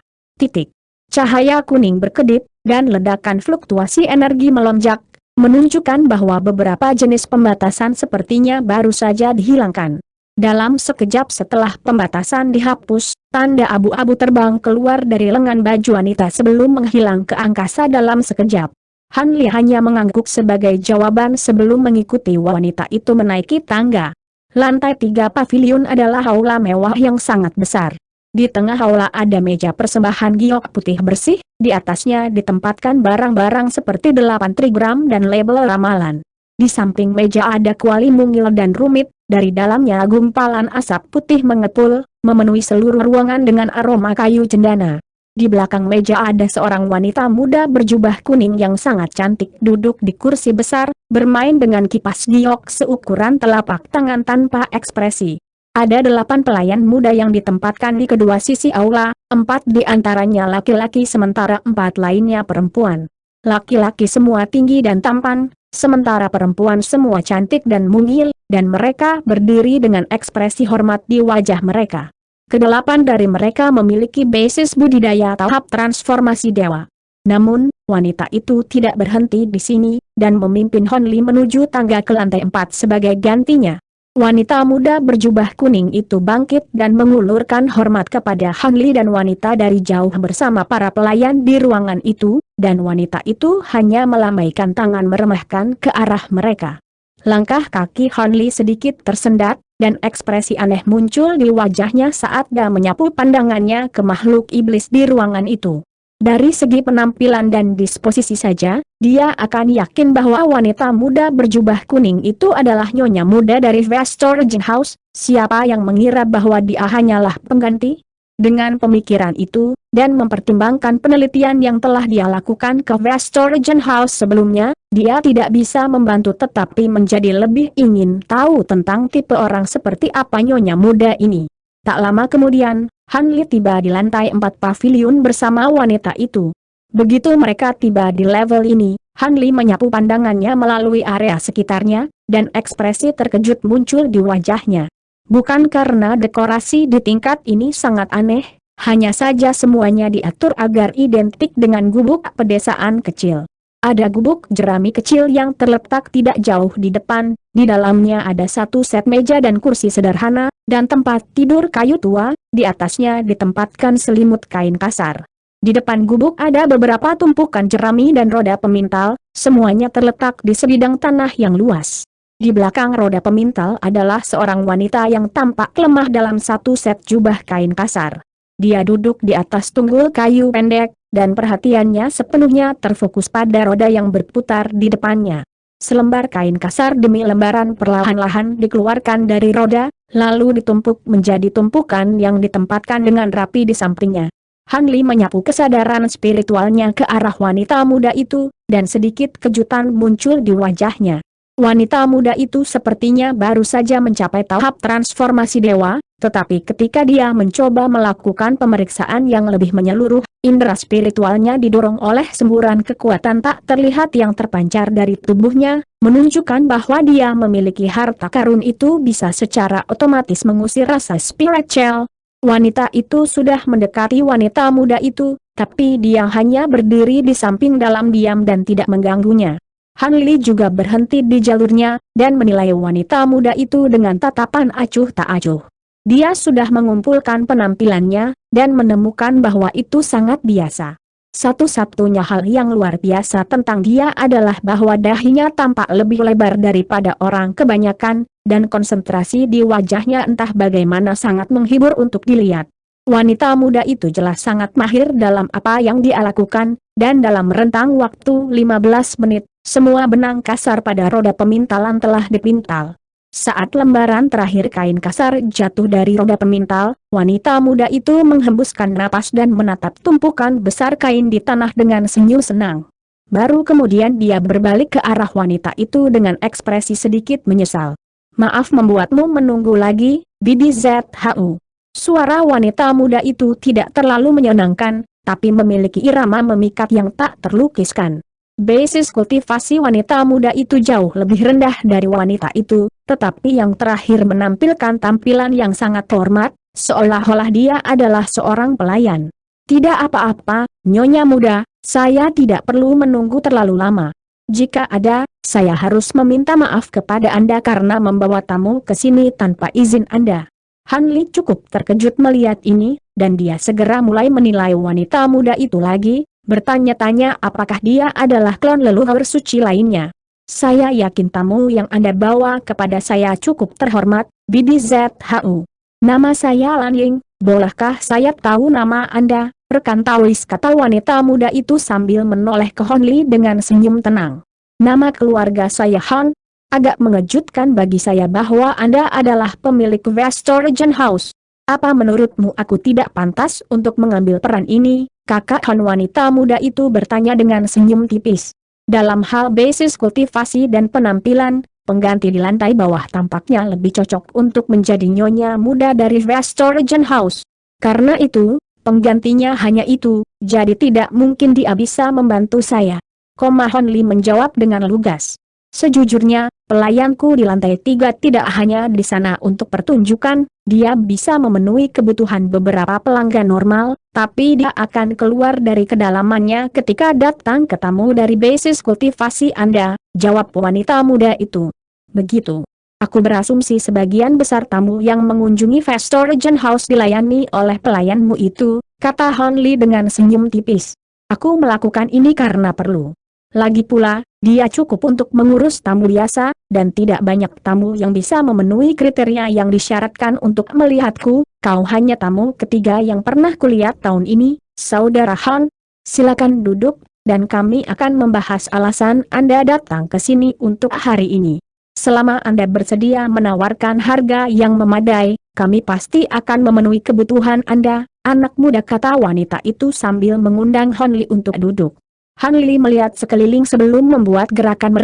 Cahaya kuning berkedip, dan ledakan fluktuasi energi melonjak, menunjukkan bahwa beberapa jenis pembatasan sepertinya baru saja dihilangkan. Dalam sekejap setelah pembatasan dihapus, tanda abu-abu terbang keluar dari lengan baju wanita sebelum menghilang ke angkasa dalam sekejap. Han Li hanya mengangguk sebagai jawaban sebelum mengikuti wanita itu menaiki tangga. Lantai 3 pavilion adalah aula mewah yang sangat besar. Di tengah aula ada meja persembahan giok putih bersih, di atasnya ditempatkan barang-barang seperti 8 trigram dan label ramalan. Di samping meja ada kuali mungil dan rumit, dari dalamnya gumpalan asap putih mengepul, memenuhi seluruh ruangan dengan aroma kayu cendana. Di belakang meja ada seorang wanita muda berjubah kuning yang sangat cantik duduk di kursi besar, bermain dengan kipas giok seukuran telapak tangan tanpa ekspresi. Ada 8 pelayan muda yang ditempatkan di kedua sisi aula, 4 di antaranya laki-laki sementara 4 lainnya perempuan. Laki-laki semua tinggi dan tampan, sementara perempuan semua cantik dan mungil, dan mereka berdiri dengan ekspresi hormat di wajah mereka. Kedelapan dari mereka memiliki basis budidaya tahap transformasi dewa. Namun, wanita itu tidak berhenti di sini, dan memimpin Hon Li menuju tangga ke lantai 4 sebagai gantinya. Wanita muda berjubah kuning itu bangkit dan mengulurkan hormat kepada Han Li dan wanita dari jauh bersama para pelayan di ruangan itu, dan wanita itu hanya melambaikan tangan meremehkan ke arah mereka. Langkah kaki Han Li sedikit tersendat, dan ekspresi aneh muncul di wajahnya saat dia menyapu pandangannya ke makhluk iblis di ruangan itu. Dari segi penampilan dan disposisi saja, dia akan yakin bahwa wanita muda berjubah kuning itu adalah Nyonya Muda dari Vestorgen House. Siapa yang mengira bahwa dia hanyalah pengganti? Dengan pemikiran itu, dan mempertimbangkan penelitian yang telah dia lakukan ke Vestorgen House sebelumnya, dia tidak bisa membantu tetapi menjadi lebih ingin tahu tentang tipe orang seperti apa Nyonya Muda ini. Tak lama kemudian, Han Li tiba di lantai 4 pavilion bersama wanita itu. Begitu mereka tiba di level ini, Han Li menyapu pandangannya melalui area sekitarnya, dan ekspresi terkejut muncul di wajahnya. Bukan karena dekorasi di tingkat ini sangat aneh, hanya saja semuanya diatur agar identik dengan gubuk pedesaan kecil. Ada gubuk jerami kecil yang terletak tidak jauh di depan, di dalamnya ada satu set meja dan kursi sederhana, dan tempat tidur kayu tua, di atasnya ditempatkan selimut kain kasar. Di depan gubuk ada beberapa tumpukan jerami dan roda pemintal, semuanya terletak di sebidang tanah yang luas. Di belakang roda pemintal adalah seorang wanita yang tampak lemah dalam satu set jubah kain kasar. Dia duduk di atas tunggul kayu pendek, dan perhatiannya sepenuhnya terfokus pada roda yang berputar di depannya. Selembar kain kasar demi lembaran perlahan-lahan dikeluarkan dari roda, lalu ditumpuk menjadi tumpukan yang ditempatkan dengan rapi di sampingnya. Han Li menyapu kesadaran spiritualnya ke arah wanita muda itu, dan sedikit kejutan muncul di wajahnya. Wanita muda itu sepertinya baru saja mencapai tahap transformasi dewa, tetapi ketika dia mencoba melakukan pemeriksaan yang lebih menyeluruh, indera spiritualnya didorong oleh semburan kekuatan tak terlihat yang terpancar dari tubuhnya, menunjukkan bahwa dia memiliki harta karun itu bisa secara otomatis mengusir rasa spiritual. Wanita itu sudah mendekati wanita muda itu, tapi dia hanya berdiri di samping dalam diam dan tidak mengganggunya. Han Li juga berhenti di jalurnya, dan menilai wanita muda itu dengan tatapan acuh tak acuh. Dia sudah mengumpulkan penampilannya, dan menemukan bahwa itu sangat biasa. Satu-satunya hal yang luar biasa tentang dia adalah bahwa dahinya tampak lebih lebar daripada orang kebanyakan, dan konsentrasi di wajahnya entah bagaimana sangat menghibur untuk dilihat. Wanita muda itu jelas sangat mahir dalam apa yang dia lakukan, dan dalam rentang waktu 15 menit, semua benang kasar pada roda pemintalan telah dipintal. Saat lembaran terakhir kain kasar jatuh dari roda pemintal, wanita muda itu menghembuskan napas dan menatap tumpukan besar kain di tanah dengan senyum senang. Baru kemudian dia berbalik ke arah wanita itu dengan ekspresi sedikit menyesal. "Maaf membuatmu menunggu lagi, Bibi ZHU." Suara wanita muda itu tidak terlalu menyenangkan, tapi memiliki irama memikat yang tak terlukiskan. Basis kultivasi wanita muda itu jauh lebih rendah dari wanita itu, tetapi yang terakhir menampilkan tampilan yang sangat hormat, seolah-olah dia adalah seorang pelayan. "Tidak apa-apa, Nyonya muda, saya tidak perlu menunggu terlalu lama. Jika ada, saya harus meminta maaf kepada Anda karena membawa tamu ke sini tanpa izin Anda." Han Li cukup terkejut melihat ini, dan dia segera mulai menilai wanita muda itu lagi, bertanya-tanya apakah dia adalah klon leluhur suci lainnya. "Saya yakin tamu yang Anda bawa kepada saya cukup terhormat, Bibi ZHU. Nama saya Lan Ying, bolehkah saya tahu nama Anda?" "Rekan Taois," kata wanita muda itu sambil menoleh ke Han Li dengan senyum tenang. "Nama keluarga saya Han. Agak mengejutkan bagi saya bahwa Anda adalah pemilik Westorgen House. Apa menurutmu aku tidak pantas untuk mengambil peran ini?" Kakak Han wanita muda itu bertanya dengan senyum tipis. Dalam hal basis kultivasi dan penampilan, pengganti di lantai bawah tampaknya lebih cocok untuk menjadi nyonya muda dari Westorgen House. Karena itu, penggantinya hanya itu, jadi tidak mungkin dia bisa membantu saya. Han Li menjawab dengan lugas. "Sejujurnya, pelayanku di lantai 3 tidak hanya di sana untuk pertunjukan, dia bisa memenuhi kebutuhan beberapa pelanggan normal, tapi dia akan keluar dari kedalamannya ketika datang ke tamu dari basis kultivasi Anda," jawab wanita muda itu. "Begitu. Aku berasumsi sebagian besar tamu yang mengunjungi Westorgen House dilayani oleh pelayanmu itu," kata Han Li dengan senyum tipis. "Aku melakukan ini karena perlu. Lagi pula, dia cukup untuk mengurus tamu biasa, dan tidak banyak tamu yang bisa memenuhi kriteria yang disyaratkan untuk melihatku. Kau hanya tamu ketiga yang pernah kulihat tahun ini, Saudara Han. Silakan duduk, dan kami akan membahas alasan Anda datang ke sini untuk hari ini. Selama Anda bersedia menawarkan harga yang memadai, kami pasti akan memenuhi kebutuhan Anda." "Anak muda," kata wanita itu sambil mengundang Han Li untuk duduk. Han Li melihat sekeliling sebelum membuat gerakan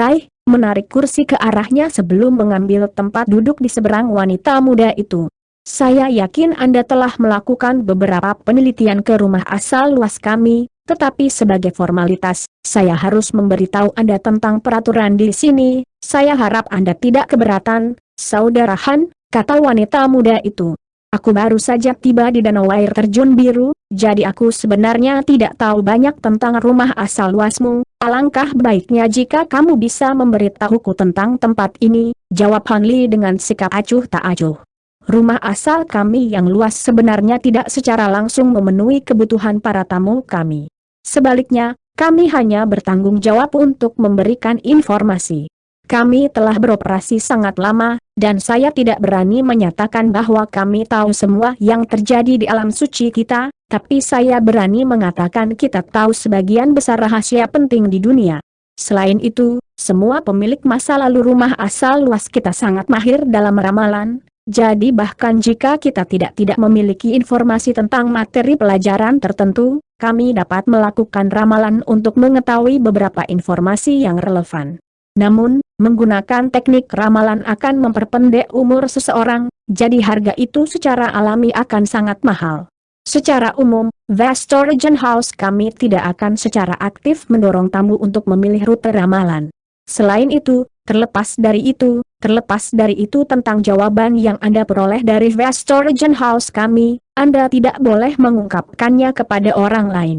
menarik kursi ke arahnya sebelum mengambil tempat duduk di seberang wanita muda itu. "Saya yakin Anda telah melakukan beberapa penelitian ke rumah asal luas kami, tetapi sebagai formalitas, saya harus memberitahu Anda tentang peraturan di sini. Saya harap Anda tidak keberatan, Saudara Han," kata wanita muda itu. "Aku baru saja tiba di danau air terjun biru, jadi aku sebenarnya tidak tahu banyak tentang rumah asal luasmu. Alangkah baiknya jika kamu bisa memberitahuku tentang tempat ini," jawab Han Li dengan sikap acuh tak acuh. "Rumah asal kami yang luas sebenarnya tidak secara langsung memenuhi kebutuhan para tamu kami. Sebaliknya, kami hanya bertanggung jawab untuk memberikan informasi. Kami telah beroperasi sangat lama, dan saya tidak berani menyatakan bahwa kami tahu semua yang terjadi di alam suci kita, tapi saya berani mengatakan kita tahu sebagian besar rahasia penting di dunia. Selain itu, semua pemilik masa lalu rumah asal luas kita sangat mahir dalam ramalan, jadi bahkan jika kita tidak memiliki informasi tentang materi pelajaran tertentu, kami dapat melakukan ramalan untuk mengetahui beberapa informasi yang relevan. Namun, menggunakan teknik ramalan akan memperpendek umur seseorang, jadi harga itu secara alami akan sangat mahal. Secara umum, Vestorian House kami tidak akan secara aktif mendorong tamu untuk memilih rute ramalan. Selain itu, terlepas dari itu tentang jawaban yang Anda peroleh dari Vestorian House kami, Anda tidak boleh mengungkapkannya kepada orang lain.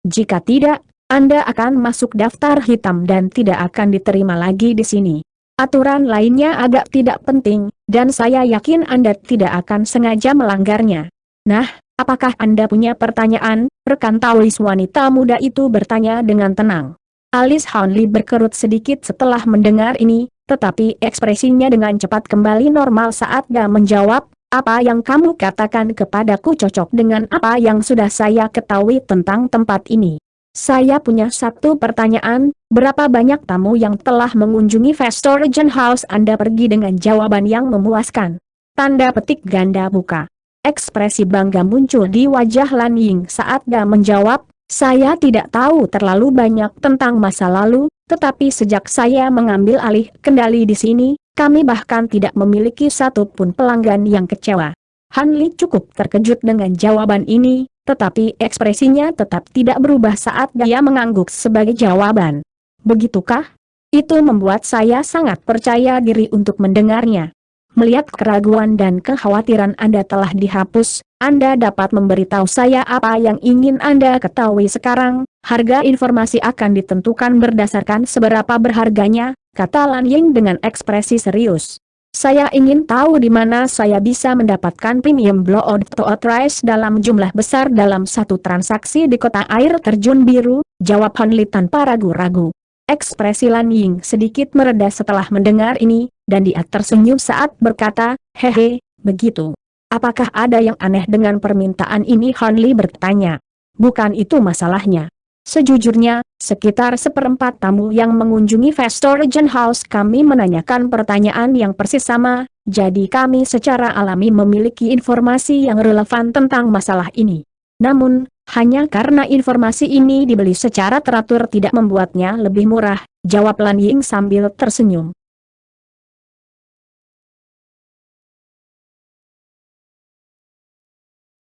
Jika tidak, Anda akan masuk daftar hitam dan tidak akan diterima lagi di sini. Aturan lainnya agak tidak penting, dan saya yakin Anda tidak akan sengaja melanggarnya. Nah, apakah Anda punya pertanyaan? Rekan Taois wanita muda itu bertanya dengan tenang. Alis Hanli berkerut sedikit setelah mendengar ini, tetapi ekspresinya dengan cepat kembali normal saat dia menjawab, apa yang kamu katakan kepadaku cocok dengan apa yang sudah saya ketahui tentang tempat ini. Saya punya satu pertanyaan, berapa banyak tamu yang telah mengunjungi Vestorian House? Anda pergi dengan jawaban yang memuaskan. Tanda petik ganda buka. Ekspresi bangga muncul di wajah Lan Ying saat dia menjawab, saya tidak tahu terlalu banyak tentang masa lalu, tetapi sejak saya mengambil alih kendali di sini, kami bahkan tidak memiliki satupun pelanggan yang kecewa. Han Li cukup terkejut dengan jawaban ini, tetapi ekspresinya tetap tidak berubah saat dia mengangguk sebagai jawaban. Begitukah? Itu membuat saya sangat percaya diri untuk mendengarnya. Melihat keraguan dan kekhawatiran Anda telah dihapus, Anda dapat memberitahu saya apa yang ingin Anda ketahui sekarang. Harga informasi akan ditentukan berdasarkan seberapa berharganya, kata Lan Ying dengan ekspresi serius. Saya ingin tahu di mana saya bisa mendapatkan premium blowout rice dalam jumlah besar dalam satu transaksi di kota air terjun biru, jawab Han Li tanpa ragu-ragu. Ekspresi Lan Ying sedikit mereda setelah mendengar ini, dan dia tersenyum saat berkata, hehe, begitu. Apakah ada yang aneh dengan permintaan ini? Han Li bertanya. Bukan itu masalahnya. Sejujurnya, sekitar seperempat tamu yang mengunjungi Vestorian House kami menanyakan pertanyaan yang persis sama, jadi kami secara alami memiliki informasi yang relevan tentang masalah ini. Namun, hanya karena informasi ini dibeli secara teratur tidak membuatnya lebih murah, jawab Lan Ying sambil tersenyum.